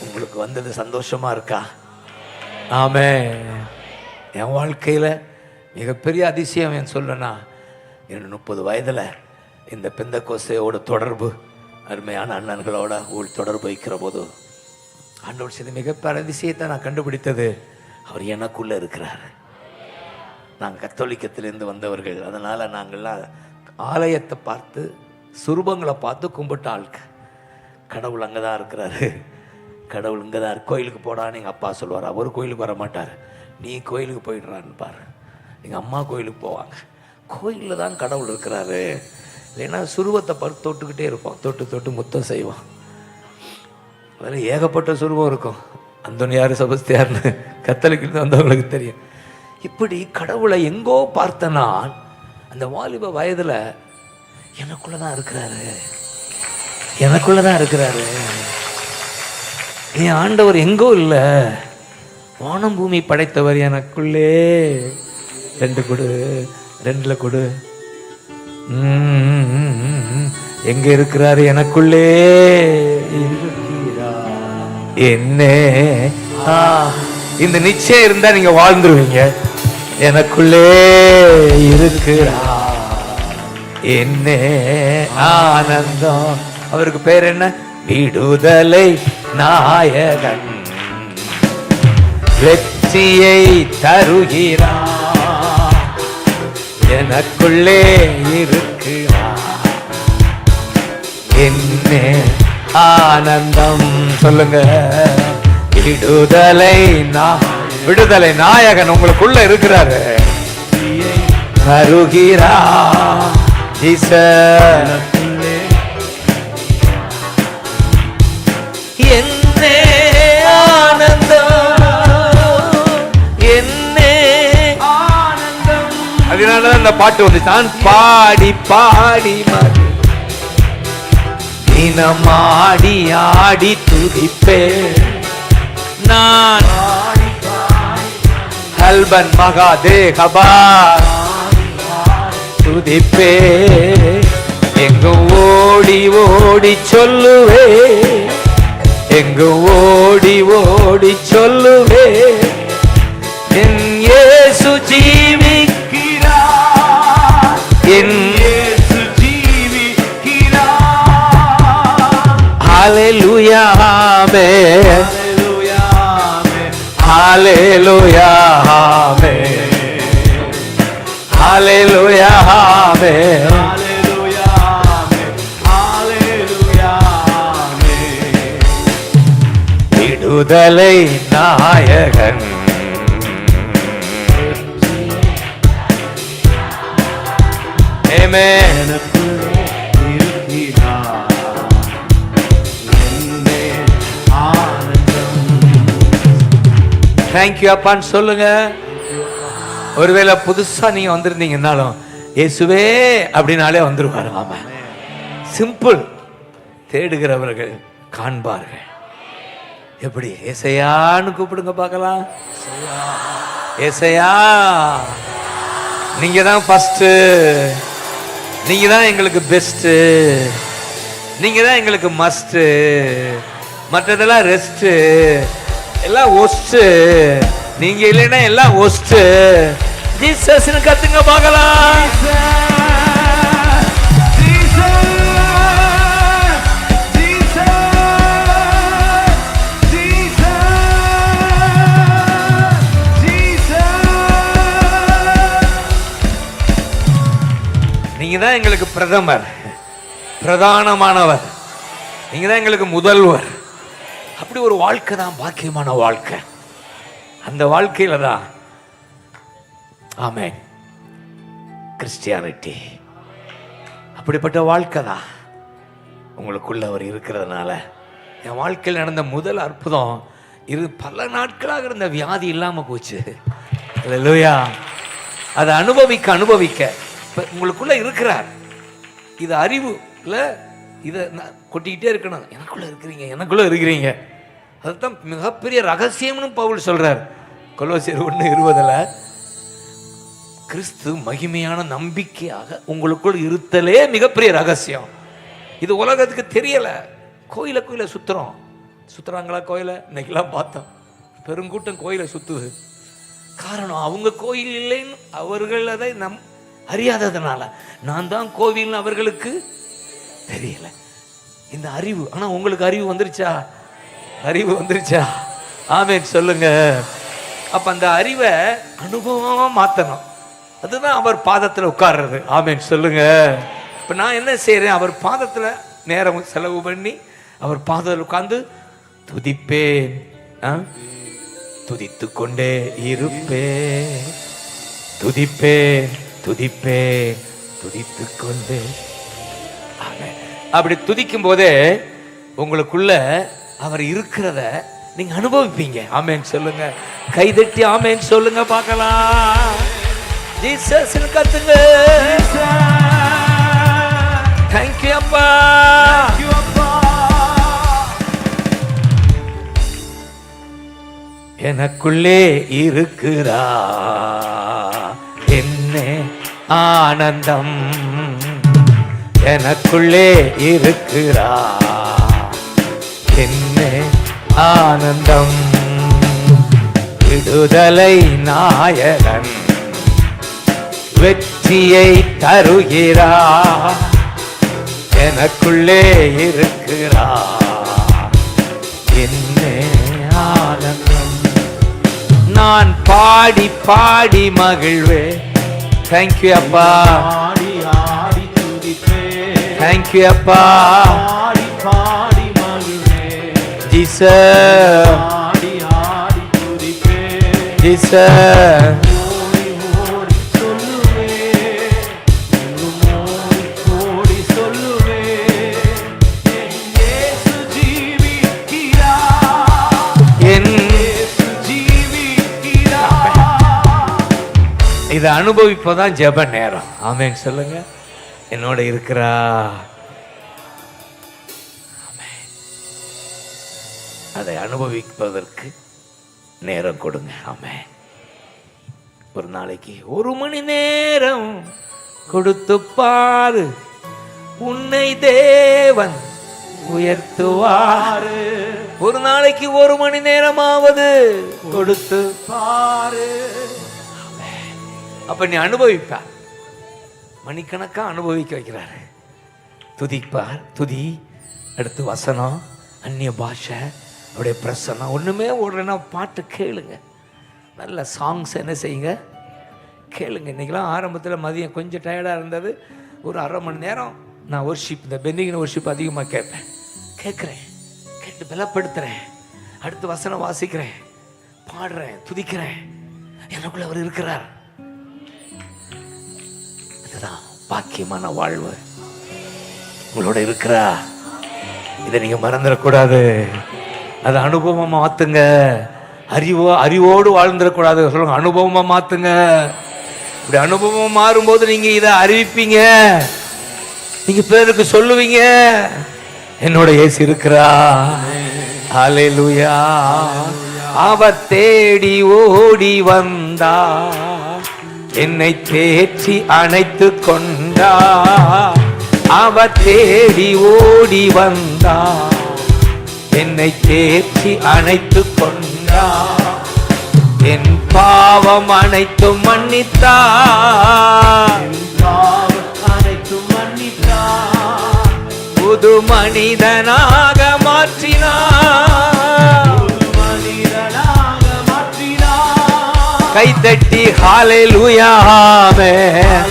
உங்களுக்கு வந்தது சந்தோஷமா இருக்கா? ஆமென். என் வாழ்க்கையில் மிகப்பெரிய அதிசயம் என் சொல்லனா, என்னோட 30 வயதில் இந்த பெந்தகோஸ்தேயோட தொடர்பு, அருமையான அண்ணன்களோட தொடர்பு வைக்கிற போது ஆண்டவர் செய்த மிகப்பெரிய அதிசயத்தை நான் கண்டுபிடித்தது, அவர் எனக்குள்ளே இருக்கிறார். நாங்கள் கத்தோலிக்கத்திலேருந்து வந்தவர்கள், அதனால் நாங்கள்லாம் ஆலயத்தை பார்த்து சுரூபங்களை பார்த்து கும்பிட்ட ஆளுக்கு. கடவுள் அங்கே தான் இருக்கிறாரு, கடவுள் இங்கே தான் இருக்கு. கோயிலுக்கு போடான்னு எங்கள் அப்பா சொல்லுவார். அவர் கோயிலுக்கு வர மாட்டார். நீ கோயிலுக்கு போயிடுறான்னு பாரு. எங்கள் அம்மா கோயிலுக்கு போவாங்க. கோயிலில் தான் கடவுள் இருக்கிறாரு. இல்லைன்னா சுருவத்தை பார்த்து தொட்டுக்கிட்டே இருப்போம், தொட்டு தொட்டு முத்தம் செய்வோம். அதில் ஏகப்பட்ட சுருவம் இருக்கும். அந்தோனியார் செபஸ்தியார்னு கத்தோலிக்கிலிருந்து வந்தவங்களுக்கு தெரியும். இப்படி கடவுளை எங்கோ பார்த்தனா, அந்த வாலிப வயதில் எனக்குள்ள தான் இருக்கிறாரு, எனக்குள்ள தான் இருக்கிறாரு. என் ஆண்டவர் எங்கோ இல்லை, வானம் பூமி படைத்தவர் எனக்குள்ளே. 2 கொடு, 2ல கொடு. எங்க இருக்கிறாரு? எனக்குள்ளே என்ன. இந்த நிச்சயம் இருந்தா நீங்க வாழ்ந்துருவீங்க. எனக்குள்ளே இருக்கிறார், என்ன ஆனந்தம். அவருக்கு பேர் என்ன? விடுதலை நாயகன், வெற்றியை தருகிறார், எனக்குள்ளே இருக்கிறார், என்ன ஆனந்தம். சொல்லுங்க. விடுதலை நாயகன் உங்களுக்குள்ள இருக்கிறாரு. தருகிறார் என்ன ஆனந்தம், என்ன ஆனந்தம். அதனாலதான் இந்த பாட்டு வந்து நான் பாடி பாடி தினமாடி ஆடி துதிப்பே. நான் கல்பன் மகாதேகபா துதிப்பே. எங்கு ஓடி ஓடி சொல்லுவே, எங்கு ஓடி ஓடி சொல்லுவே, என் இயேசு ஜீவிக்கிறார், என் இயேசு ஜீவிக்கிறார். ஹல்லேலூயா ஆமென், ஹல்லேலூயா ஆமென், ஹல்லேலூயா ஆமென், ஹல்லேலூயா ஆமென். விடுதலை நாயகன், ஆமென். தேங்க்யூ அப்பான்னு சொல்லுங்க. ஒருவேளை புதுசா நீங்க வந்திருந்தீங்கன்னாலும் இயேசுவே அப்படின்னாலே வந்துருவாரு. ஆமா, சிம்பிள். தேடுகிறவர்கள் காண்பார்கள். எப்படி? ஏசையான்னு கூப்பிடுங்க பார்க்கலாம். ஏசையா, நீங்க தான் ஃபர்ஸ்ட், நீங்க தான் எங்களுக்கு பெஸ்ட், நீங்க தான் எங்களுக்கு மஸ்ட், மற்றதெல்லாம் ரெஸ்ட், எல்லாம் ஒஸ்ட், நீங்க இல்லைன்னா எல்லாம் ஒஸ்ட். ஜீசஸ்னு கத்துங்க பார்க்கலாம். நீங்க தான் எங்களுக்கு பிரதமர், பிரதானமானவர், நீங்க தான் எங்களுக்கு முதல்வர். அப்படி ஒரு வாழ்க்கை தான் பாக்கியமான வாழ்க்கை. அந்த வாழ்க்கையில தான் ஆமென் கிறிஸ்டியானிட்டி. அப்படிப்பட்ட வாழ்க்கை தான் உங்களுக்குள்ள அவர் இருக்கிறதுனால. என் வாழ்க்கையில் நடந்த முதல் அற்புதம் பல நாட்களாக இருந்த வியாதி இல்லாம போச்சு. அல்லேலூயா. அதை அனுபவிக்க உங்களுக்குள்ள இருக்கிறார். இது அறிவு இல்ல, இதை கொட்டிக்கிட்டே இருக்கணும். எனக்குள்ள இருக்கிறீங்க. அதுதான் மிகப்பெரிய ரகசியம்னு பவுல் சொல்றார் கொலோசியர் 1:20. கிறிஸ்து மகிமையான நம்பிக்கையாக உங்களுக்குள் இருத்தலே மிகப்பெரிய ரகசியம். இது உலகத்துக்கு தெரியல. கோயில சுத்துறாங்களா கோயில? இன்னைக்கெல்லாம் பார்த்தோம் பெருங்கூட்டம் கோயிலை சுத்துது. காரணம் அவங்க கோயில் இல்லைன்னு அவர்கள் அதை அறியாததுனால. நான் தான் கோவில்னு அவர்களுக்கு தெரியல. இந்த அறிவு. ஆனா உங்களுக்கு அறிவு வந்துருச்சா? அறிவு வந்துருச்சா? ஆமென் சொல்லுங்க. அப்ப அந்த அறிவை அனுபவமா மாத்தணும். அதுதான் அவர் பாதத்துல உட்கார்றது. ஆமென் சொல்லுங்க. இப்ப நான் என்ன செய்யறேன்? அவர் பாதத்துல நேரம் செலவு பண்ணி அவர் பாதத்தில் உட்கார்ந்து துதிப்பேன், துதித்து கொண்டே இருப்பேன், துதிப்பேன் துதிப்பேன் துதித்து கொண்டே. அப்படி துதிக்கும் போதே உங்களுக்குள்ள அவர் இருக்கிறத நீங்க அனுபவிப்பீங்க. ஆமென் சொல்லுங்க. கைதட்டி ஆமென் சொல்லுங்க பார்க்கலாம். ஜீசஸ் கத்துங்க. Thank you அப்பா. எனக்குள்ளே இருக்கிறா என்ன ஆனந்தம், எனக்குள்ளே இருக்கிறா என்ன ஆனந்தம். விடுதலை நாயகன் வெற்றியை தருகிறா, எனக்குள்ளே இருக்கிறா என்ன ஆனந்தம். நான் பாடி பாடி மகிழ்வே. தேங்க்யூ அப்பா. தேங்க்யூ அப்பா. Jesus Jesus. இதை அனுபவிப்பதான் ஜெப நேரம். ஆமென் சொல்லுங்க. என்னோட இருக்கிறா. அதை அனுபவிப்பதற்கு நேரம் கொடுங்க. ஆமென். ஒரு நாளைக்கு 1 மணி நேரம் கொடுத்து பாரு, உன்னை தேவன் உயர்த்துவாரு. ஒரு நாளைக்கு 1 மணி நேரமாவது கொடுத்து பாரு. அப்ப நீ அனுபவிப்ப. மணிக்கணக்கா அனுபவிக்க வைக்கிறாரு. துதிப்பார். துதி, அடுத்து வசனம், அந்நிய பாஷை, அவருடைய பிரசனம். ஒண்ணுமே ஓடுறேன்னா பாட்டு கேளுங்க. நல்ல சாங்ஸ் என்ன செய்யுங்க, கேளுங்க. இன்னைக்கெல்லாம் ஆரம்பத்தில் மதியம் கொஞ்சம் டயர்டாக இருந்தது. ஒரு 1/2 மணி நேரம் நான் ஒர்ஷிப், இந்த பெண்டிங்கின ஒர்ஷிப் அதிகமாக கேட்குறேன், கேட்டு பலப்படுத்துகிறேன். அடுத்து வசனம் வாசிக்கிறேன், பாடுறேன், துதிக்கிறேன். எனக்குள்ள அவர் இருக்கிறார். அதுதான் பாக்கியமான வாழ்வு. உங்களோட இருக்கிறா. இதை நீங்க மறந்துடக்கூடாது. அதை அனுபவமா மாத்துங்க. அறிவோடு வாழ்ந்துடக்கூடாது. சொல்லுங்க, அனுபவமா மாத்துங்க. இப்படி அனுபவம் மாறும்போது நீங்க இதை அறிவிப்பீங்க. நீங்க பேருக்கு சொல்லுவீங்க, என்னோட இயேசு இருக்கிறா. ஹல்லேலூயா. அவர் தேடி ஓடி வந்தா என்னை தேற்றி அணைத்து கொண்டா, அவர் தேடி ஓடி வந்தா, என்னை தேற்றி அணைத்து கொண்டா, என் பாவம் அனைத்தும் மன்னித்தா, புது மனிதனாக மாற்றினார். கைதட்டி ஹalleluya ஆமென்,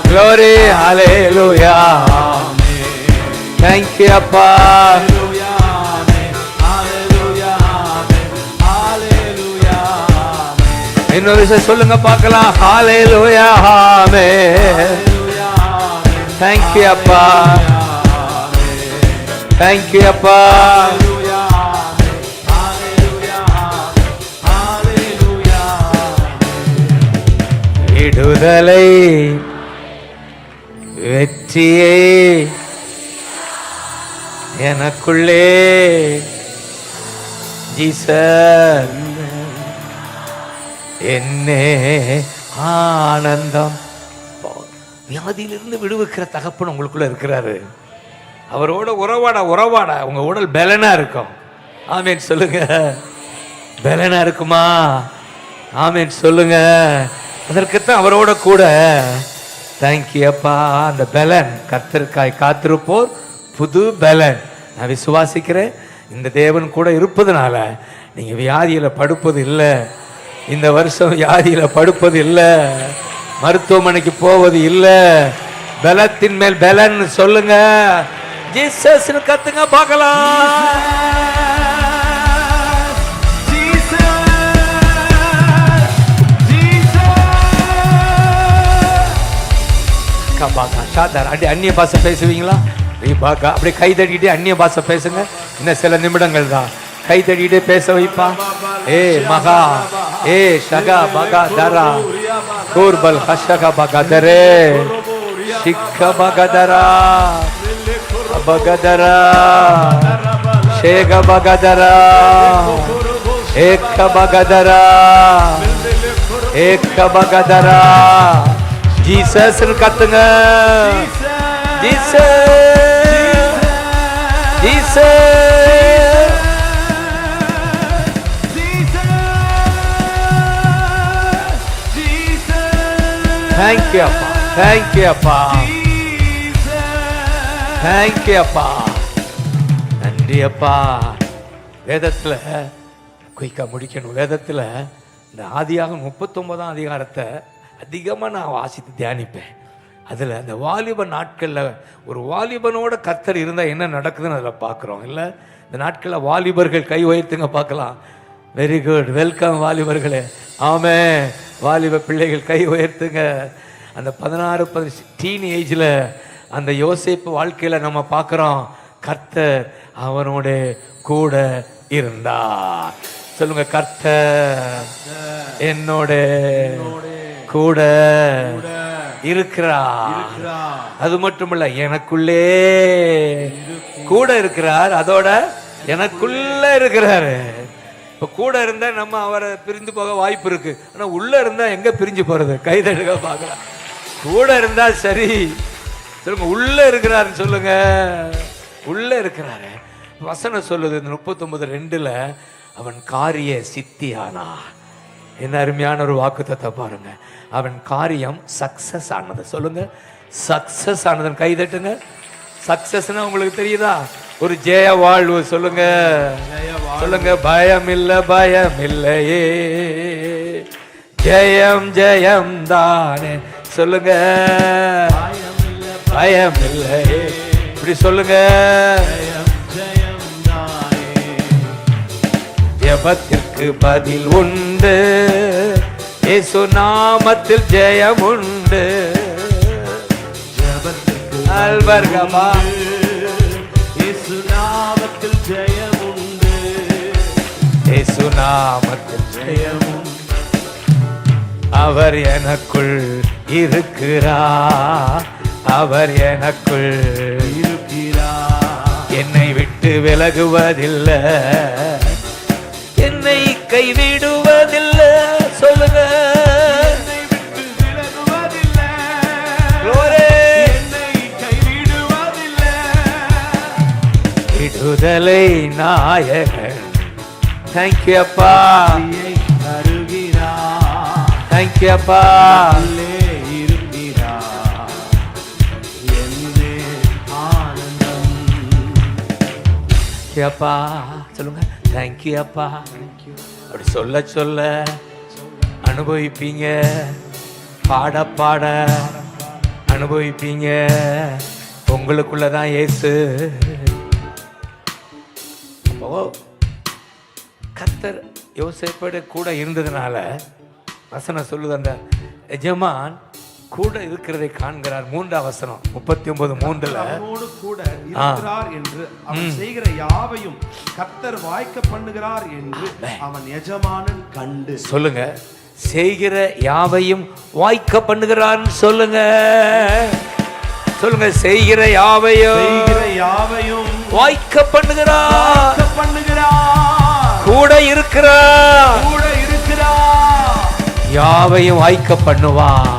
glory hallelujah, thank you அப்பா. இன்னொரு விஷயம் சொல்லுங்க பார்க்கலாம். ஹalleluya ஆமென், thank you அப்பா, thank you அப்பா. விடுதலை வெற்றியே எனக்குள்ளே ஜீசஸ் என்னே ஆனந்தம். வியாதியிலிருந்து விடுவிக்கிற தகப்பன் உங்களுக்குள்ள இருக்கிறாரு. அவரோட உறவாட உங்க உடல் பலனா இருக்கும். ஆமேன் சொல்லுங்க. பலனா இருக்குமா? ஆமேன் சொல்லுங்க. அதற்குத்தான் அவரோட கூட. தேங்க்யூ அப்பா. அந்த பலன் கர்த்தருக்காய் காத்திருப்போர் புது பலன். நான் விசுவாசிக்கிறேன். இந்த தேவன் கூட இருப்பதனால நீங்க வியாதியில படுப்பது இல்லை. இந்த வருஷம் வியாதியில படுப்பது இல்லை, மருத்துவமனைக்கு போவது இல்லை. பலத்தின் மேல் பலன் சொல்லுங்க. ஜீசஸ் கத்துங்க பார்க்கலாம். அந்நிய பாஷை பேசுவீங்களா? அப்படியே கை தட்டிக்கிட்டே அந்நிய பாஷை பேசுங்க. இன்னும் சில நிமிடங்கள் தான். கை தட்டிக்கிட்டே பேச வைப்பா. ஏ மகா ஏ ஷகா பகா தரா கூர்பல் ஹஷகா பகா தரே ஷிக்க பகதரா பகதரா ஷேக பகதரா ஏக்க பகதரா ஏக்க பகதரா. ஜீசஸ் கத்துங்க. Jesus Jesus. தேங்க்யூ அப்பா, தேங்க்யூ அப்பா, தேங்க்யூ அப்பா, நன்றி அப்பா. வேதத்துல குயிக்கா முடிக்கணும். வேதத்துல இந்த ஆதியாகமம் 39ஆம் அதிகாரத்தை அதிகமாக நான் வாசித்து தியானிப்பேன். அதில் அந்த வாலிப நாட்களில் ஒரு வாலிபனோட கர்த்தர் இருந்தால் என்ன நடக்குதுன்னு அதில் பார்க்குறோம். இல்லை, இந்த நாட்களில் வாலிபர்கள் கை உயர்த்துங்க பார்க்கலாம். வெரி குட், வெல்கம் வாலிபர்களே. ஆமே, வாலிப பிள்ளைகள் கை உயர்த்துங்க. அந்த 16 டீன் ஏஜில் அந்த யோசேப்பு வாழ்க்கையில் நம்ம பார்க்குறோம். கர்த்தர் அவனோட கூட இருந்தார். சொல்லுங்க, கர்த்தர் என்னோட கூட இருக்கிறார். அது மட்டுமல்ல, எனக்குள்ளே கூட இருக்கிறார். அதோட எனக்குள்ள இருக்கிறாரு. இப்ப கூட இருந்தா நம்ம அவரை பிரிந்து போக வாய்ப்பு இருக்கு. ஆனா உள்ள இருந்தா எங்க பிரிஞ்சு போறது? கைதடுக்க பார்க்கலாம். கூட இருந்தா சரி. சொல்லுங்க, உள்ள இருக்கிறாருன்னு சொல்லுங்க. உள்ள இருக்கிறாரு. வசனம் சொல்லுது இந்த 39:2 அவன் காரிய சித்தியானா. என்ன அருமையான ஒரு வாக்குத்தத்தம் பாருங்க. அவன் காரியம் சக்சஸ் ஆனது. சொல்லுங்க, சக்சஸ் ஆனது. கை தட்டுங்க. சக்சஸ்னா உங்களுக்கு தெரியுதா? ஒரு ஜெய வாழ்வு. சொல்லுங்க, சொல்லுங்க. பயம் இல்ல, பயம் இல்லையே, ஜெயம் ஜெயம் தானே. சொல்லுங்க, பயம் இல்லையே. இப்படி சொல்லுங்க. ஜெபத்திற்கு பதில் உண்டு, இயேசு நாமத்தில் ஜெயம் உண்டு. அல்வர்கமா இயேசு நாமத்தில் ஜெயம் உண்டு, இயேசு நாமத்தில் ஜெயம் உண்டு. அவர் எனக்குள் இருக்கிறார், அவர் எனக்குள் இருக்கிறார். என்னை விட்டு விலகுவதில்லை, என்னை கைவிடுவதில்லை. சொல்லுங்க, என்னை விட்டு விடுதலை நாயகன். தேங்க்யூ அப்பா, தருகிறார். தேங்க்யூ அப்பா. உள்ளே இருக்கிறார். என்னே ஆனந்தம். தேங்க்யூ அப்பா சொல்லுங்க. தேங்க்யூ அப்பா. அப்படி சொல்ல சொல்ல அனுபவிப்பீங்க, பாட பாட அனுபவிப்பீங்க. உங்களுக்குள்ளதான் இயேசு. அப்போ கர்த்தர் யோசேப்போட கூட இருந்ததுனால வசனம் சொல்லுது, அந்த எஜமான் கூட இருக்கிறதை காண்கிறார். 3ஆம் வசனம் 39:3 அவனோடு கூட இருக்கிறார் என்று அவன் செய்கிற யாவையும் கர்த்தர் வாய்க்க பண்ணுகிறார் என்று அவன் எஜமானன் கண்டு. சொல்லுங்க, செய்கிற யாவையும் வாய்க்க பண்ணுகிறான். சொல்லுங்க சொல்லுங்க, செய்கிற யாவையும் வாய்க்க பண்ணுகிறார். கூட இருக்கிறார். யாவையும் வாய்க்க பண்ணுவான்.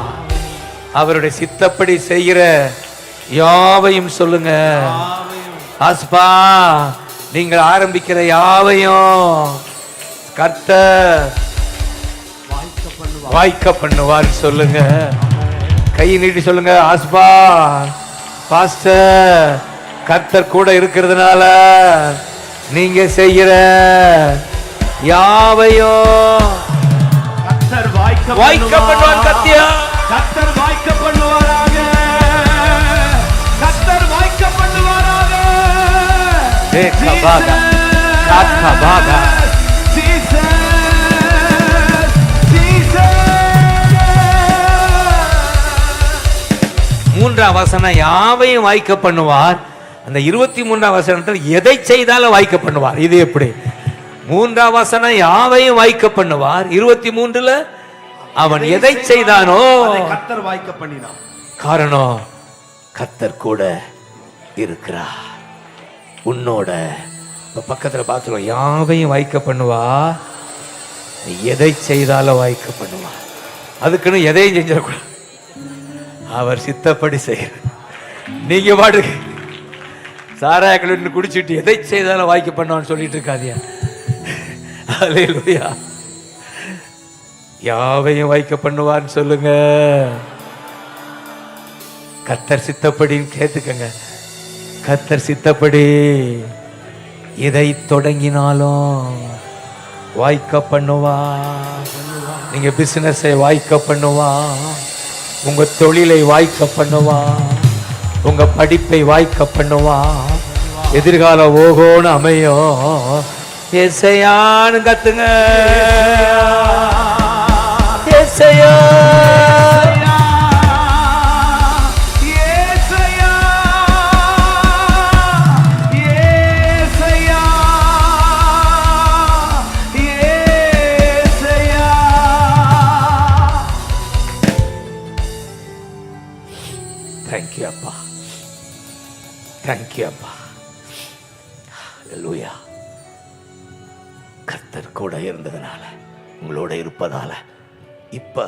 அவருடைய சித்தப்படி செய்கிற யாவையும் சொல்லுங்க. ஆஸ்பா, நீங்கள் ஆரம்பிக்கிற யாவையும் கர்த்தர் வாய்க்க பண்ணுவார். சொல்லுங்க, கை நீட்டி சொல்லுங்க. ஆஸ்பா பாஸ்டர், கர்த்தர் கூட இருக்கிறதுனால நீங்க செய்கிற யாவையும் கர்த்தர் வாய்க்க பண்ணுவார். கத்தியா, கர்த்தர் வாய்க்க பண்ணுவாராக. கர்த்தர் வாய்க்க பண்ணுவாராக. ஏகபாகா சாத்கபாகா. மூன்றாம் வசனம் யாவையும் வாய்க்க பண்ணுவார். அந்த 23ஆம் வசனத்தில் எதை செய்தாலும் வாய்க்க பண்ணுவார். இது எப்படி? 3ஆம் வசனம் யாவையும் வாய்க்க பண்ணுவார். 23ல அவன் எதை செய்தானோ கர்த்தர் வாய்க்க பண்ணினான். காரணம், கர்த்தர் கூட இருக்கிறார் உன்னோட. பக்கத்துல பார்த்துருவோம், யாவையும் வாய்க்க பண்ணுவா. எதை செய்தாலும் வாய்க்க பண்ணுவா. அதுக்குன்னு எதையும் செஞ்சிடக்கூடாது. அவர் சித்தப்படி செய்ய. நீங்க பாட்டுக்கு சாராயக்கள் குடிச்சிட்டு எதை செய்தாலும் வாய்க்க பண்ணுவான்னு சொல்லிட்டு இருக்காதியா. அல்லேலூயா. யாவையும் வாய்க்க பண்ணுவான்னு சொல்லுங்க. கர்த்தர் சித்தப்படின்னு கேட்டுக்கங்க. கர்த்தர் சித்தப்படி எதை தொடங்கினாலும் வாய்க்க பண்ணுவா. நீங்க பிசினஸை வாய்க்க பண்ணுவா. உங்க தொழிலை வாய்க்க பண்ணுவா. உங்க படிப்பை வாய்க்க பண்ணுவா. எதிர்கால ஓகோன்னு அமையும். ஏசையான்னு கத்துங்க. ஏசையா, தேங்க்யூ அப்பா, தேங்க்யூ அப்பா. அல்லேலூயா. கர்த்தர் கூட இருந்ததுனால, உங்களோட இருப்பதால இப்ப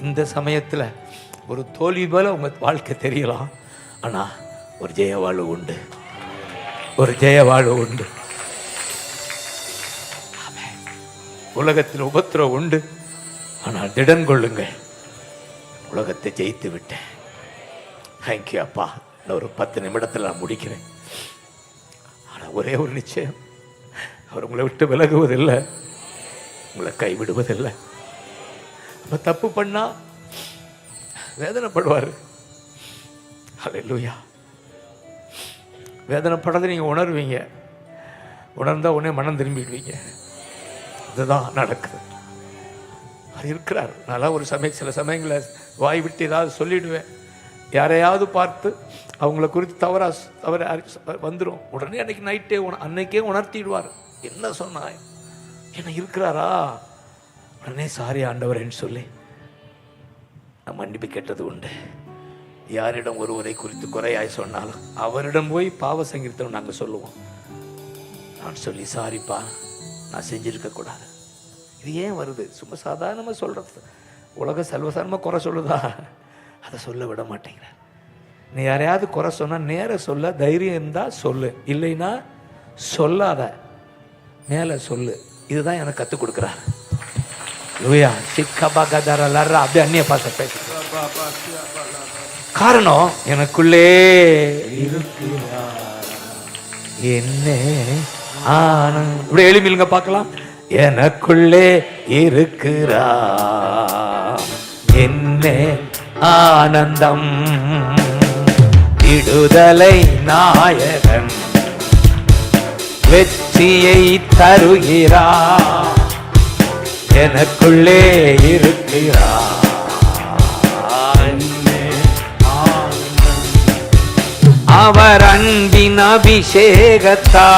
இந்த சமயத்துல ஒரு தோல்வி போல உங்க வாழ்க்கை தெரியலாம். ஆனா ஒரு ஜெய வாழ்வு உண்டு. ஒரு ஜெய வாழ்வு உண்டு. உலகத்தில் உபத்திரம் உண்டு. ஆனால் திடன் கொள்ளுங்கள், உலகத்தை ஜெயித்து விட்டேன். தேங்க்யூ அப்பா. நான் ஒரு 10 நிமிடத்தில் நான் முடிக்கிறேன். ஆனால் ஒரே ஒரு நிச்சயம், அவர் உங்களை விட்டு விலகுவதில்லை, உங்களை கைவிடுவதில்லை. அப்ப தப்பு பண்ணா வேதனைப்படுவார். அல்லேலூயா. வேதனைப்படாத நீங்க உணர்வீங்க. உணர்ந்தா உடனே மனம் திரும்பிடுவீங்க. இதுதான் நடக்குது. அது இருக்கிறார். நான் ஒரு சில சமயங்களில் வாய் விட்டு ஏதாவது சொல்லிடுவேன். யாரையாவது பார்த்து அவங்கள குறித்து தவற வந்துடும். உடனே அன்னைக்கே உணர்த்திடுவார். என்ன சொன்னாய், என்ன இருக்கிறாரா? உடனே சாரி ஆண்டவரேன்னு சொல்லி நான் மன்னிப்பு கேட்டது உண்டு. யாரிடம் ஒருவரை குறித்து குறையாய் சொன்னாலும் அவரிடம் போய் பாவ சங்கீர்த்தனம் நாங்கள் சொல்லுவோம். நான் சொல்லி சாரிப்பா, நான் செஞ்சிருக்க கூடாது. இது ஏன் வருது? சும்மா சாதாரணமாக சொல்றது. உலக சர்வசாதாரணமாக குறை சொல்லுதா? அதை சொல்ல விட மாட்டேங்கிறார். நீ யாரையாவது குறை சொன்னா நேர சொல்ல தைரியம் இருந்தா சொல்லு, இல்லைன்னா சொல்லாத, மேலே சொல்லு. இதுதான் எனக்கு கற்றுக் கொடுக்குறாரு. லூயா சிக்கபகதரலற அப்படியே அந்நிய பாச பேச. காரணம் எனக்குள்ளே இருக்கிறார். என்ன ஆனந்தம். இப்படி எளிமையிலுங்க பார்க்கலாம். எனக்குள்ளே இருக்கிறார் என்ன ஆனந்தம், விடுதலை நாயகன் வெற்றியை தருகிறார். எனக்குள்ளே இருக்கிறார் அவர் அன்பின் அபிஷேகத்தால்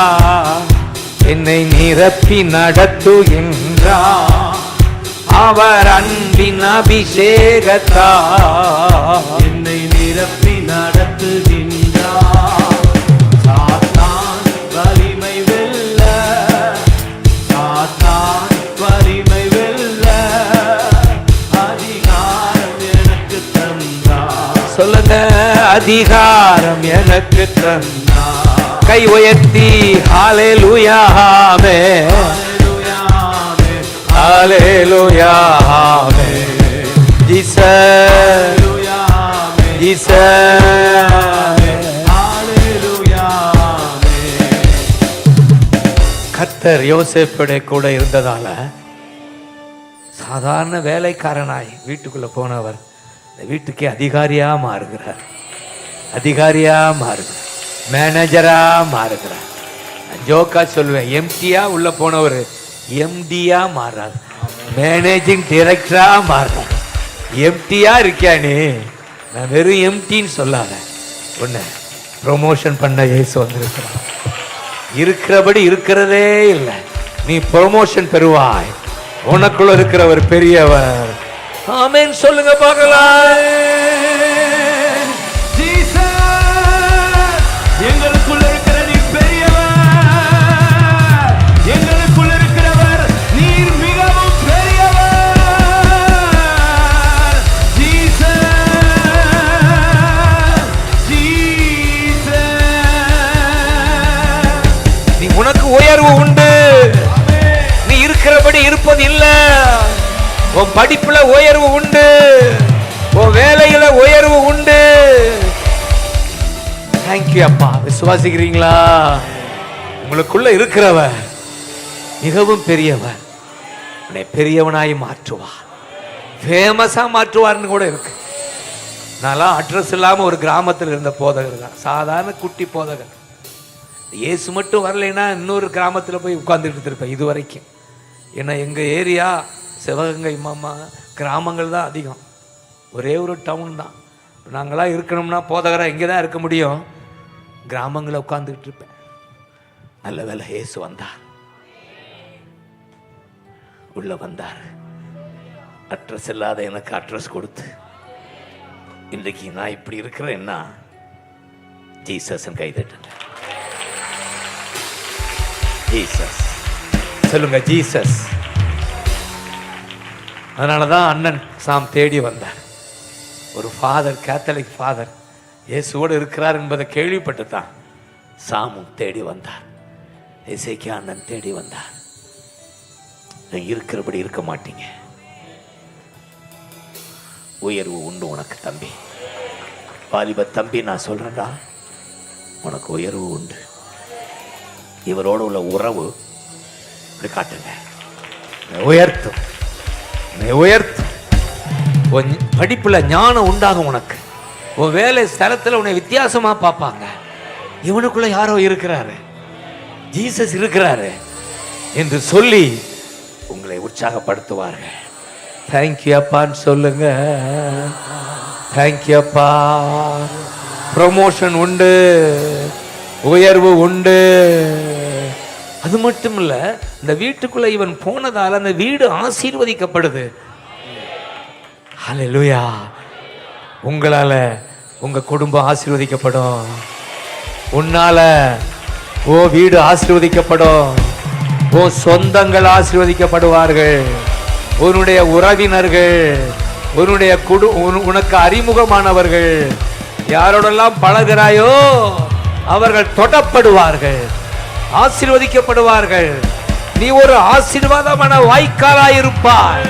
என்னை நிரப்பி நடத்துகின்றார். அவர் அன்பின் அபிஷேகத்தால் என்னை நிரப்பி நடத்துகின்றார். சாத்தான் வலிமை வெல்ல, சாத்தான் வலிமை வெல்ல அதிகாரம் எனக்கு தந்தார். சொல்லுங்க, அதிகாரம் எனக்கு தந்தார். கை உயர்த்தி ஹalleluya ஆமென், ஹalleluya ஆமென். ஜீசஸ் ஜீசஸ் ஹalleluya ஆமென். கர்த்தர் யோசேப்போட கூட இருந்ததால சாதாரண வேலைக்காரனாய் வீட்டுக்குள்ள போனவர் இந்த வீட்டுக்கே அதிகாரியா மாறுகிறார். அதிகாரியா மாறுகிறார், மேனேஜரா மாறுகிறார். ஜோக்கா சொல்லுவேன், எம்டியா உள்ள போனவர் எம்டியா மாறார், மேனேஜிங் டைரக்டரா மாறார். எம்டியா இருக்கியா நீ? நான் வெறும் எம்டின்னு சொல்லாத, உன்னை ப்ரொமோஷன் பண்ண இயேசு வந்திருக்கிறார். இருக்கிறபடி இருக்கிறதே இல்லை, நீ ப்ரொமோஷன் பெறுவாய். உனக்குள்ள இருக்கிற ஒரு பெரியவர். ஆமென் சொல்லுங்க பார்க்கலாம். எங்களுக்குள்ள இருக்கிற நீ பெரியவர், எங்களுக்குள்ள இருக்கிறவர் நீர் மிகவும் பெரியவர். Jesus Jesus. நீ உனக்கு உயர்வு உண்டு. நீ இருக்கிறபடி இருப்பது இல்லை. உன் படிப்புல உயர்வு உண்டு, உன் வேலையில உயர்வு உண்டு. தேங்க்யூ அப்பா. விசுவாசிக்கிறீங்களா? உங்களுக்குள்ள இருக்கிறவர் மிகவும் பெரியவர். உன்னை பெரியவனாய் மாற்றுவார், ஃபேமஸா மாற்றுவார்னு கூட இருக்கு. நான்லாம் அட்ரஸ் இல்லாம ஒரு கிராமத்தில் இருந்த போதகர் தான், சாதாரண குட்டி போதகர். இயேசு மட்டும் வரலைன்னா இன்னொரு கிராமத்தில் போய் உட்கார்ந்துட்டு இருப்பேன் இது வரைக்கும். ஏன்னா எங்கள் ஏரியா சிவகங்கை மாமா கிராமங்கள் தான் அதிகம், ஒரே ஒரு டவுன் தான். நாங்களாம் இருக்கணும்னா போதகராக இங்கே தான் இருக்க முடியும், கிராமங்களை உட்காந்துக்கிட்டு இருப்பேன். நல்ல வேளை இயேசு வந்தார், உள்ள வந்தார். அட்ரஸ் இல்லாத எனக்கு அட்ரஸ் கொடுத்து இன்றைக்கு நான் இப்படி இருக்கிறேன்னா ஜீசஸ் கைதட்டு. ஜீசஸ் சொல்லுங்க, ஜீசஸ். அதனால தான் அண்ணன் சாம் தேடி வந்தார். ஒரு ஃபாதர், கேத்தலிக் ஃபாதர் இயேசுவோடு இருக்கிறார் என்பதை கேள்விப்பட்டு தான் சாமும் தேடி வந்தார். எசேக்கியா அண்ணன் தேடி வந்தார். இருக்கிறபடி இருக்க மாட்டீங்க, உயர்வு உண்டு உனக்கு தம்பி. வாலிப தம்பி, நான் சொல்றேன்டா, உனக்கு உயர்வு உண்டு. இவரோடு உள்ள உறவு இப்படி காட்டுங்க, உயர்த்தும் உயர்த்தும். உன் படிப்புல ஞானம் உண்டாகும் உனக்கு. உன் வேலை ஸ்தலத்தில் உன்னை வித்தியாசமா பார்ப்பாங்க. இவனுக்குள்ள யாரோ இருக்கிறாரு, ஜீசஸ் இருக்கிறாரு என்று சொல்லி உங்களை உற்சாகப்படுத்துவார்கள். தேங்க்யூ அப்பான்னு சொல்லுங்க. தேங்க்யூ அப்பா. ப்ரமோஷன் உண்டு, உயர்வு உண்டு. அது மட்டும் இல்ல, இந்த வீட்டுக்குள்ள இவன் போனதால அந்த வீடு ஆசீர்வதிக்கப்படுது. ஹல்லேலூயா. உங்களால உங்க குடும்பம் ஆசீர்வதிக்கப்படும், உன்னால ஓ வீடு ஆசீர்வதிக்கப்படும், ஓ சொந்தங்கள் ஆசீர்வதிக்கப்படுவார்கள், உன்னுடைய உறவினர்கள், உன்னுடைய உனக்கு அறிமுகமானவர்கள், யாரோடெல்லாம் பழகிறாயோ அவர்கள் தொடப்படுவார்கள். ஆசீர்வதிக்கப்படுவார்கள். நீ ஒரு ஆசீர்வாதமான வாய்க்காலாயிருப்பாய்.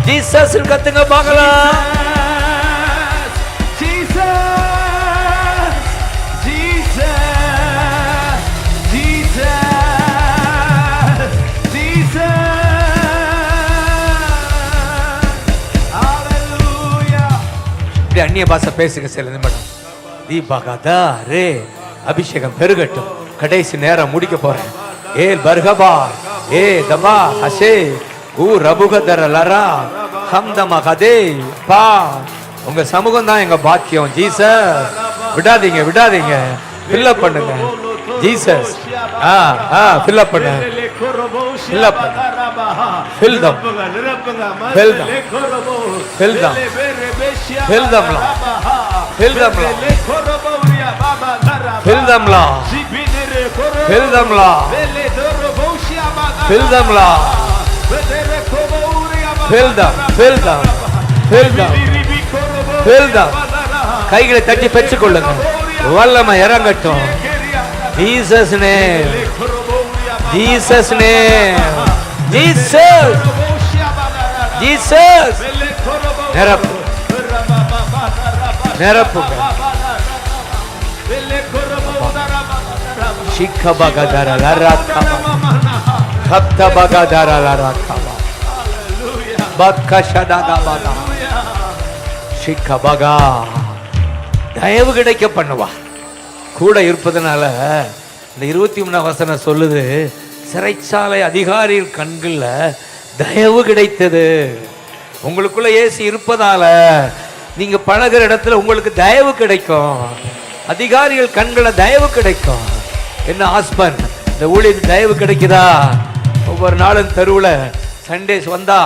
ஜீசஸ் கத்துங்க பார்க்கலாம். அந்நிய பாஷை பேசுங்க சில நிமிடம். தீபகதா ரே அபிஷேகம் பெருகட்டும். கடைசி நேரம் முடிக்க போறேன். ஏ பர்கபா ஏ தபா ஹசே ஊ ரபுகதர லரா ஹம்தமா கதே பா. உங்க சமூகம் தான் எங்க பாக்கியம். ஜீசஸ் விடாதீங்க, விடாதீங்க. ஃபில்லப் பண்ணுங்க. ஜீசஸ் ஃபில்லப் பண்ணுங்க. fill up, fill them, fill them, fill them, fill them, fill them, fill them, fill them, fill them, fill them, fill them, fill them, fill them. கைகளை தட்டி பெற்றுக் கொள்ளுங்க. வல்லமை இறங்கட்டும். Jesus name, Jesus name, Jesus, Jesus. நிரப்பு, நிரப்புங்க. ஷிக்கபகதர லரக்கப, கப்தபகதர லரக்கப, பத்கஷதகபத, ஷிக்கபகா. தயவு கிடைக்க பண்ணுவா. கூட இருப்பதனால இந்த 23ஆம் வசனம் சொல்லுது, சிறைச்சாலை அதிகாரிகள் கண்கள்ல தயவு கிடைத்தது. உங்களுக்குள்ள இயேசு இருப்பதால நீங்க பழகிற இடத்துல உங்களுக்கு தயவு கிடைக்கும். அதிகாரிகள் கண்கள தயவு கிடைக்கும். என்ன ஹஸ்பண்ட், இந்த ஊழியருக்கு தயவு கிடைக்குதா? ஒவ்வொரு நாளும் தெருவுல சண்டேஸ் வந்தா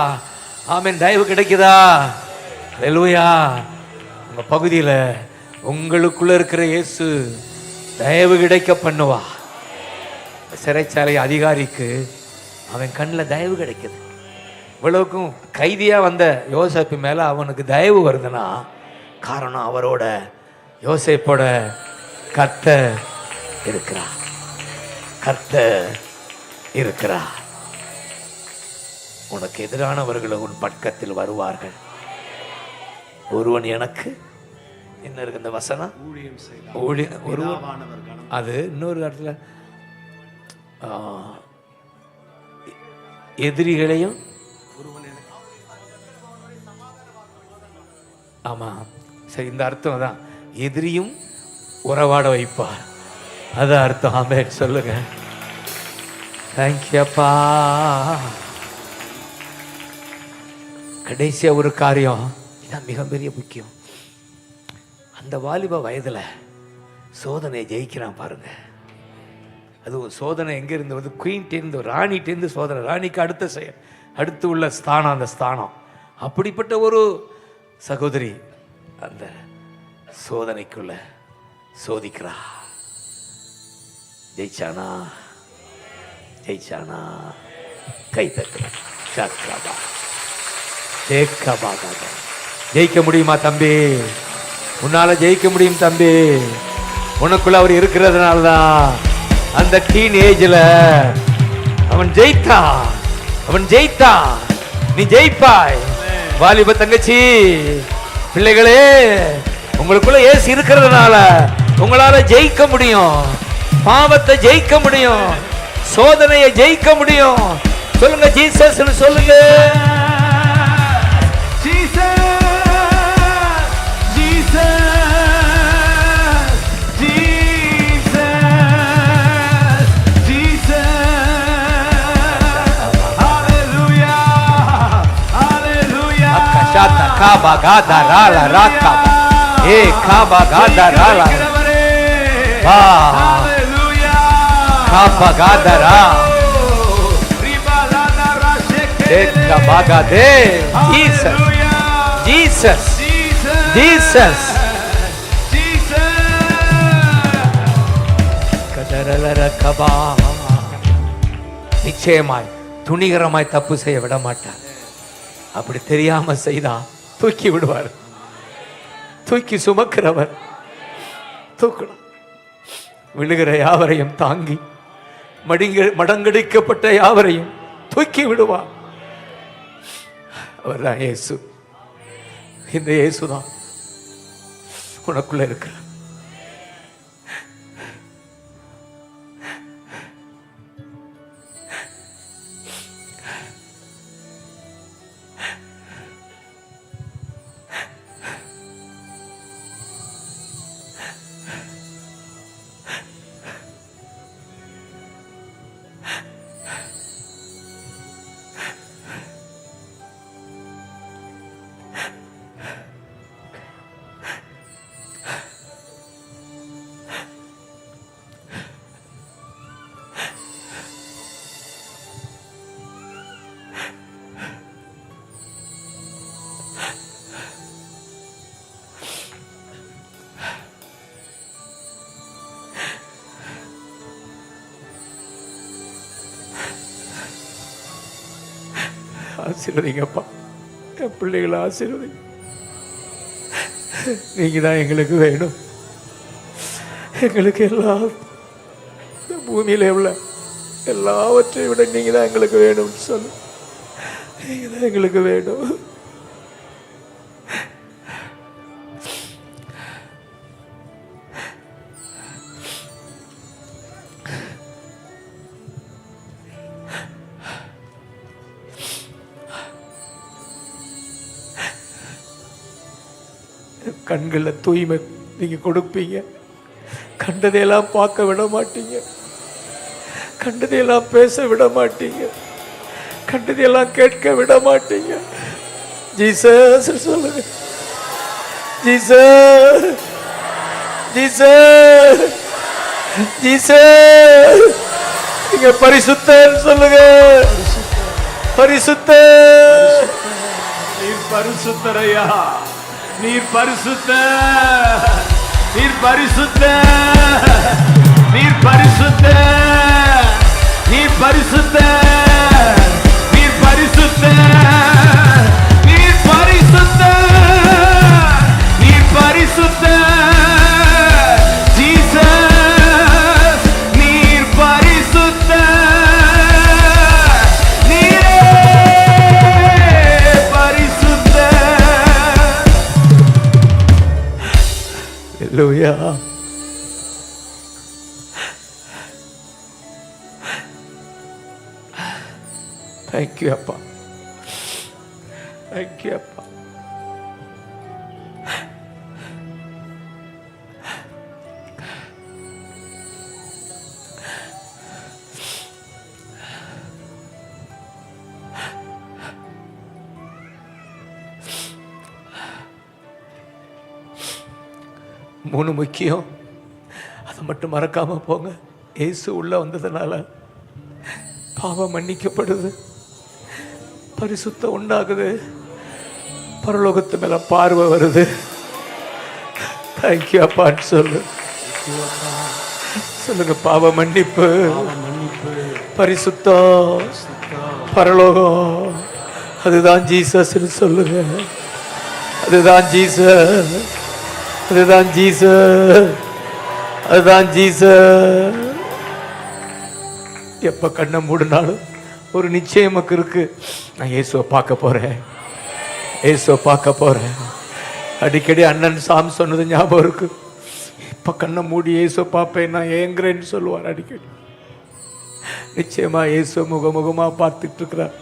ஆமென் தயவு கிடைக்குதா? ஹல்லேலூயா. உங்க பகுதியில உங்களுக்குள்ள இருக்கிற இயேசு தயவு கிடைக்க பண்ணுவா. சிறைச்சாலை அதிகாரிக்கு அவன் கண்ணில் தயவு கிடைக்குது. இவ்வளவுக்கும் கைதியா வந்த யோசேப்பு மேல அவனுக்கு தயவு வருதுன்னா காரணம் அவரோட யோசேப்போட கர்த்தர் இருக்கிறார். கர்த்தர் இருக்கிறார். உனக்கு எதிரானவர்கள் உன் பக்கத்தில் வருவார்கள். ஒருவன் எனக்கு என்ன இருக்கு இந்த வசனம், அது இன்னொரு இடத்துல எதிரிகளையும் ஆமா சரி, இந்த அர்த்தம் தான். எதிரியும் உறவாட வைப்பார், அதான் அர்த்தம். ஆமென் சொல்லுங்க. தேங்க்யூப்பா. கடைசியா ஒரு காரியம், இதான் மிகப்பெரிய முக்கியம். அந்த வாலிப வயதுல சோதனையை ஜெயிக்கிறான் பாருங்க. அது சோதனை எங்க இருந்து வந்து, குயின்டேருந்து ராணிட்டேருந்து சோதனை. ராணிக்கு அடுத்த செயல், அடுத்து உள்ள ஸ்தானம், அந்த ஸ்தானம். அப்படிப்பட்ட ஒரு சகோதரி அந்த சோதனைக்குள்ள சோதிக்கிறா. ஜெயிச்சானா? ஜெயிச்சானா? கை தட்டுறா. ஜெயிக்க முடியுமா தம்பி? உன்னால ஜெயிக்க முடியும் தம்பி. உனக்குள்ள அவர் இருக்கிறதுனால தான் அந்த டீன் ஏஜ்ல அவன் ஜெயித்தான். அவன் ஜெயித்தான். நீ ஜெயிப்பாய். வாலிப தங்கச்சி, பிள்ளைகளே, உங்களுக்குள்ள இயேசு இருக்கிறதுனால உங்களால ஜெயிக்க முடியும். பாவத்தை ஜெயிக்க முடியும். சோதனையை ஜெயிக்க முடியும். சொல்லுங்க ஜீசஸ் சொல்லுங்க. Kaba gada rala rakaba, kaba gada rala, kaba gada ra, kaba gade, Jesus, Jesus, Jesus, kadarala rakaba. நிச்சயமாய் துணிகரமாய் தப்பு செய்ய விட மாட்டார். அப்படி தெரியாம செய்தா தூக்கி விடுவார். தூக்கி சுமக்கிறவர் தூக்கணும். விழுகிற யாவரையும் தாங்கி மடங்கடிக்கப்பட்ட யாவரையும் தூக்கி விடுவார். அவர்தான் இயேசு. இந்த இயேசுதான் உனக்குள்ள இருக்கிறார். ஆசீர்வதிங்கப்பா, என் பிள்ளைகளை ஆசீர்வதிங்க. நீங்க தான் எங்களுக்கு வேணும். எங்களுக்கு எல்லா பூமியில உள்ள எல்லாவற்றையும் விட நீங்க தான் எங்களுக்கு வேணும்னு சொல்லு. நீங்க தான் எங்களுக்கு வேணும். கண்களில் தூய்மை நீங்க கொடுப்பீங்க. கண்டதையெல்லாம் பார்க்க விட மாட்டீங்க. கண்டதையெல்லாம் பேச விட மாட்டீங்க. கண்டதையெல்லாம் கேட்க விட மாட்டீங்க. ஜீசஸ் சொல்லுங்க. Jesus, Jesus, Jesus. நீங்க பரிசுத்தர் சொல்லுங்க. பரிசுத்தர். நீர் பரிசுத்தரையா. நீர் பரிசுத்த, நீர் பரிசுத்த, நீர் பரிசுத்த, நீர் பரிசுத்த, நீர் பரிசுத்த, நீர் பரிசுத்த, நீர் பரிசுத்த. ஜீசஸ் நீர் பரிசுத்த. Hallelujah. Thank you, Appa. Thank you, Appa. மூணு முக்கியம், அதை மட்டும் மறக்காம போங்க. இயேசு உள்ள வந்ததுனால பாவம் மன்னிக்கப்படுது, பரிசுத்தம் உண்டாகுது, பரலோகத்து மேல பார்வை வருது. தேங்க்யூ அப்பான்னு சொல்லு. சொல்லுங்க. பாவ மன்னிப்பு, பரிசுத்தம், பரலோகம், அதுதான் ஜீசஸ்ன்னு சொல்லுங்க. அதுதான் ஜீசஸ், அதுதான் ஜீசஸ், அதுதான் ஜீசஸ். எப்ப கண்ணை மூடினாலும் ஒரு நிச்சயம் நமக்கு இருக்கு. நான் இயேசுவை பார்க்க போறேன், இயேசுவை பார்க்க போறேன். அடிக்கடி அண்ணன் சாம் சொன்னது ஞாபகம் இருக்கு. இப்ப கண்ணை மூடி இயேசுவை பார்ப்பேன், நான் ஏங்குறேன்னு சொல்லுவார் அடிக்கடி. நிச்சயமா இயேசு முகமுகமா பார்த்துட்டு இருக்கிறார்.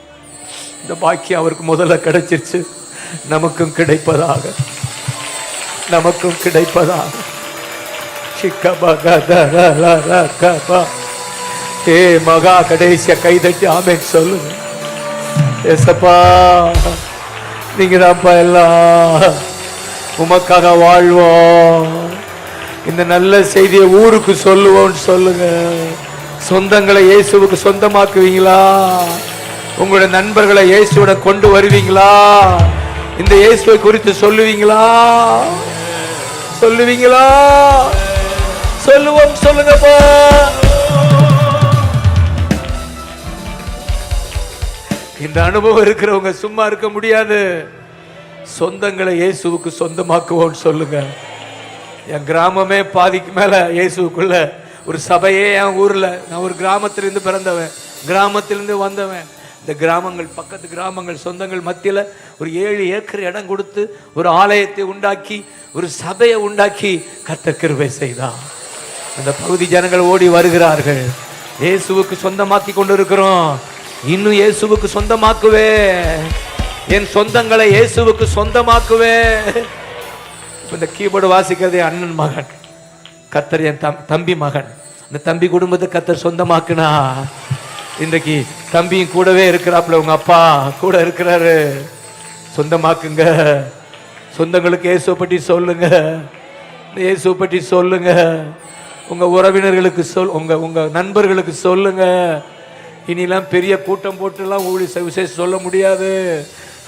இந்த பாக்கியம் அவருக்கு முதல்ல கிடைச்சிருச்சு, நமக்கும் கிடைப்பதாக, நமக்கும் கிடைப்பதாக. ஏ மகா கடைசிய கைதட்டி ஆமென் சொல்லுங்க. ஏசப்பா நீங்க தான்ப்பா எல்லாம், உமக்காக வாழ்வோம், இந்த நல்ல செய்தியை ஊருக்கு சொல்லுவோம்னு சொல்லுங்க. சொந்தங்களை இயேசுவுக்கு சொந்தமாக்குவீங்களா? உங்களுடைய நண்பர்களை இயேசுவோட கொண்டு வருவீங்களா? இந்த இயேசுவை குறித்து சொல்லுவீங்களா? சொல்லுவீங்களா? சொல்லுவோம் சொல்லுங்கப்பா. இந்த அனுபவம் இருக்கிறவங்க சும்மா இருக்க முடியாது. சொந்தங்களை இயேசுவுக்கு சொந்தமாக்குவோம் சொல்லுங்க. என் கிராமமே பாதிக்கு மேல இயேசுக்குள்ள ஒரு சபையே என் ஊரில், நான் ஒரு கிராமத்திலிருந்து பிறந்தவன், கிராமத்திலிருந்து வந்தவன். இந்த கிராமங்கள், பக்கத்து கிராமங்கள், சொந்தங்கள் மத்தியில் ஒரு 7 ஏக்கர் இடம் கொடுத்து ஒரு ஆலயத்தை உண்டாக்கி ஒரு சபையை உண்டாக்கி கர்த்தர் கிருபை செய்தார். அந்த பகுதி ஜனங்கள் ஓடி வருகிறார்கள். இயேசுவுக்கு சொந்தமாக்கி கொண்டிருக்கிறோம். இன்னும் இயேசுவுக்கு சொந்தமாக்குவே, என் சொந்தங்களை இயேசுவுக்கு சொந்தமாக்குவே. இந்த கீபோர்டு வாசிக்கிறதே அண்ணன் மகன், கர்த்தர் என் தம்பி மகன். அந்த தம்பி குடும்பத்தை கர்த்தர் சொந்தமாக்குனா இன்றைக்கு தம்பியும் கூடவே இருக்கிறாப்புல, உங்க அப்பா கூட இருக்கிறாரு. சொந்தமாக்குங்க. சொந்தங்களுக்கு இயேசுவை பற்றி சொல்லுங்க, இயேசுவை பற்றி சொல்லுங்க. உங்க உறவினர்களுக்கு உங்க நண்பர்களுக்கு சொல்லுங்க. இனிலாம் பெரிய கூட்டம் போட்டுலாம் விசேஷம் சொல்ல முடியாது.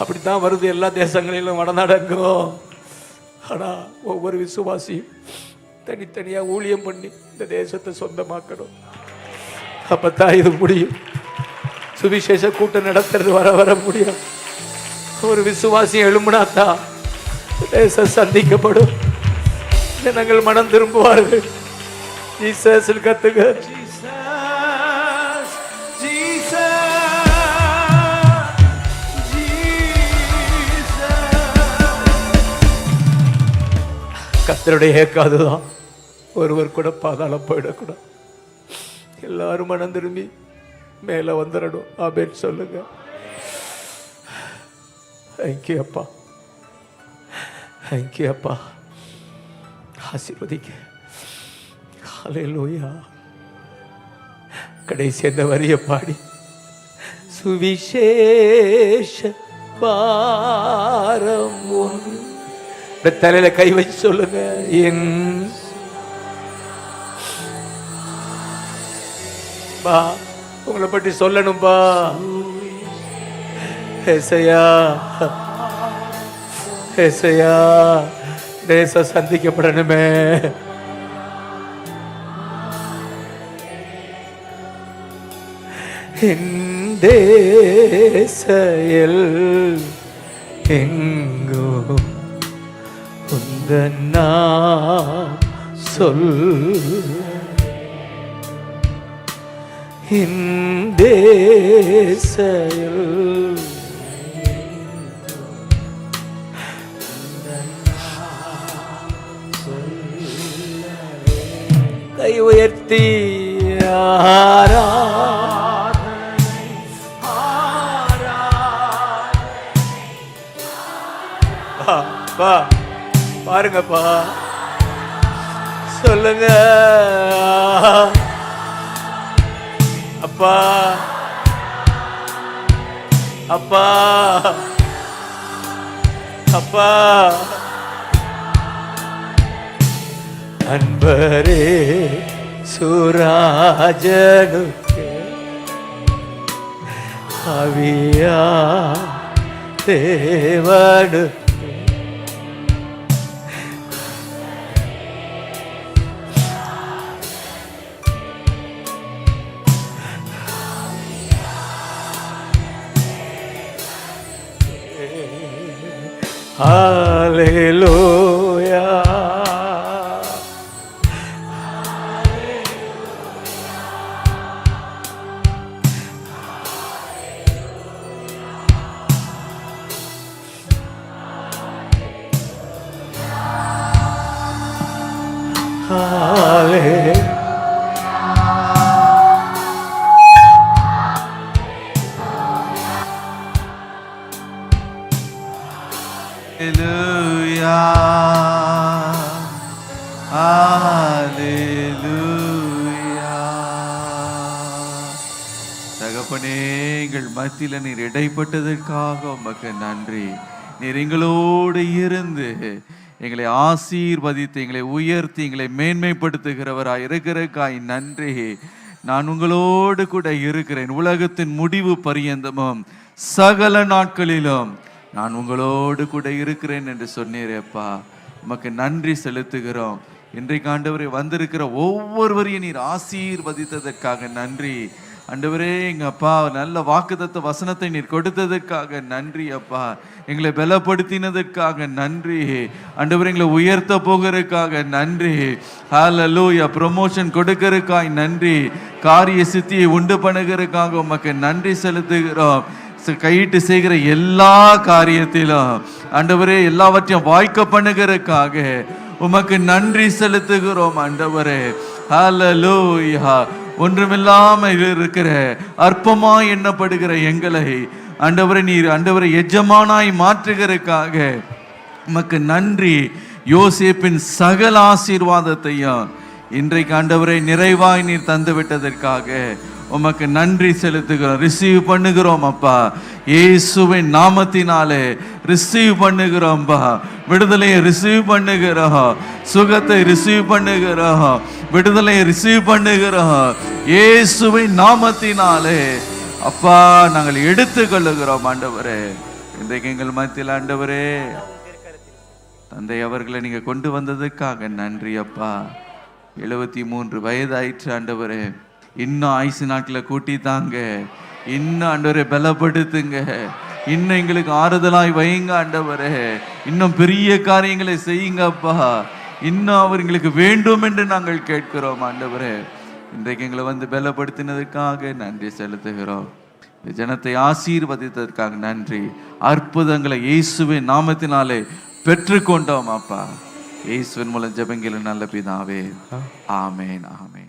அப்படித்தான் வருது எல்லா தேசங்களிலும் வடநாடங்கும். ஆனால் ஒவ்வொரு விசுவாசியும் தனித்தனியாக ஊழியம் பண்ணி இந்த தேசத்தை சொந்தமாக்கணும். அப்பத்தான் இது முடியும். சுவிசேஷ கூட்டம் நடத்துறது வர முடியும். ஒரு விசுவாசியம் எழும்பினாத்தான் தேசம் சந்திக்கப்படும். ஜனங்கள் மனம் திரும்புவார்கள். ஜீசஸ் கத்துங்க. கர்த்தருடைய ஏக்காதுதான். ஒருவர் கூட பாதாளம் போயிடக்கூடாது. எல்லாரும் மனம் திரும்பி மேல வந்துடணும். ஆமென் சொல்லுங்க. தேங்க்யூ அப்பா, தேங்க்யூ அப்பா. ஆசீர்வதிக்க. ஹல்லேலூயா. கடைசி அந்த வரியை பாடி சுவிசேஷ பாரம் ஒன்று தலையில கை வச்சு சொல்லுங்க. என் பா உங்களை பற்றி சொல்லணும்பா. ஏசையா, ஏசையா, தேசம் சந்திக்கப்படணுமே. என் தேசையில் எங்கோ உந்தன் நாம் சொல். என் தேசையில் கை உயர்த்தி பாருங்கப்பா, சொல்லுங்க. அப்பா, அப்பா, அப்பா, அன்பரே சுராஜனுக்கு அவியா தேவனு Hallelujah. Hallelujah. தகப்பனே, எங்கள் மத்தியில் நீர் இடைப்பட்டதற்காக உமக்கு நன்றி. நீர் எங்களோடு இருந்து எங்களை ஆசீர்வதித்து எங்களை உயர்த்தி எங்களை மேன்மைப்படுத்துகிறவராய் இருக்கிறக்காய் நன்றி. நான் உங்களோடு கூட இருக்கிறேன். உலகத்தின் முடிவு பரியந்தமும் சகல நாட்களிலும் நான் உங்களோடு கூட இருக்கிறேன் என்று சொன்னீரேப்பா. உமக்கு நன்றி செலுத்துகிறோம். இன்றைக்கு ஆண்டவரே, வந்திருக்கிற ஒவ்வொருவரையும் நீர் ஆசீர்வதித்ததற்காக நன்றி. ஆண்டவரே எங்க அப்பா நல்ல வாக்குத்தத்த வசனத்தை நீர் கொடுத்ததற்காக நன்றி அப்பா. எங்களை பலப்படுத்தினதற்காக நன்றி ஆண்டவரே. எங்களை உயர்த்த போகிறதுக்காக நன்றி. ஹல்லேலூயா. ப்ரமோஷன் கொடுக்கறதுக்காக நன்றி. காரிய சித்தியை உண்டு பண்ணுகிறதுக்காக உமக்கு நன்றி செலுத்துகிறோம். கையிட்டு செய்கிற எல்லா காரியத்திலும் ஆண்டவரே எல்லாவற்றையும் வாய்க்க பண்ணுகிறதுக்காக உமக்கு நன்றி செலுத்துகிறோம் ஆண்டவரே. ஹல்லேலூயா. ஒன்றுமில்லாமல் இருக்கிற அற்பமாய் எண்ணப்படுகிற எங்களை ஆண்டவரே நீர் ஆண்டவரை எஜமானாய் மாற்றுகிறதுக்காக உமக்கு நன்றி. யோசேப்பின் சகல ஆசீர்வாதத்தையும் இன்றைக்கு ஆண்டவரை நிறைவாய் நீர் தந்து விட்டதற்காக உமக்கு நன்றி செலுத்துகிறோம். ரிசீவ் பண்ணுகிறோம் அப்பா. இயேசுவின் நாமத்தினாலே ரிசீவ் பண்ணுகிறோம்பா. விடுதலையை ரிசீவ் பண்ணுகிறோம். சுகத்தை ரிசீவ் பண்ணுகிறோம். விடுதலையை ரிசீவ் பண்ணுகிறோம். இயேசுவின் நாமத்தினாலே அப்பா நாங்கள் எடுத்துக்கொள்ளுகிறோம் ஆண்டவரே. இன்றைக்கு எங்கள் மத்தியில் ஆண்டவரே தந்தை அவர்களை நீங்க கொண்டு வந்ததுக்காக நன்றி அப்பா. 73 வயதாயிற்று ஆண்டவரே. இன்னும் ஆயுசு நாட்களை கூட்டித்தாங்க. இன்னும் ஆண்டவரே பலப்படுத்துங்க. இன்னும் எங்களுக்கு ஆறுதலாய் வைங்க ஆண்டவரே. இன்னும் பெரிய காரியங்களை செய்யுங்க அப்பா. இன்னும் அவர்களுக்கு வேண்டும் என்று நாங்கள் கேட்கிறோம் ஆண்டவரே. இன்றைக்கு எங்களை வந்து பலப்படுத்தினதுக்காக நன்றி செலுத்துகிறோம். இந்த ஜனத்தை ஆசீர்வதித்ததற்காக நன்றி. அற்புதங்களை இயேசுவின் நாமத்தினாலே பெற்றுக்கொண்டோம் அப்பா. இயேசுவின் மூலம் ஜெபங்களின் நல்ல பிதாவே. ஆமென் ஆமென்.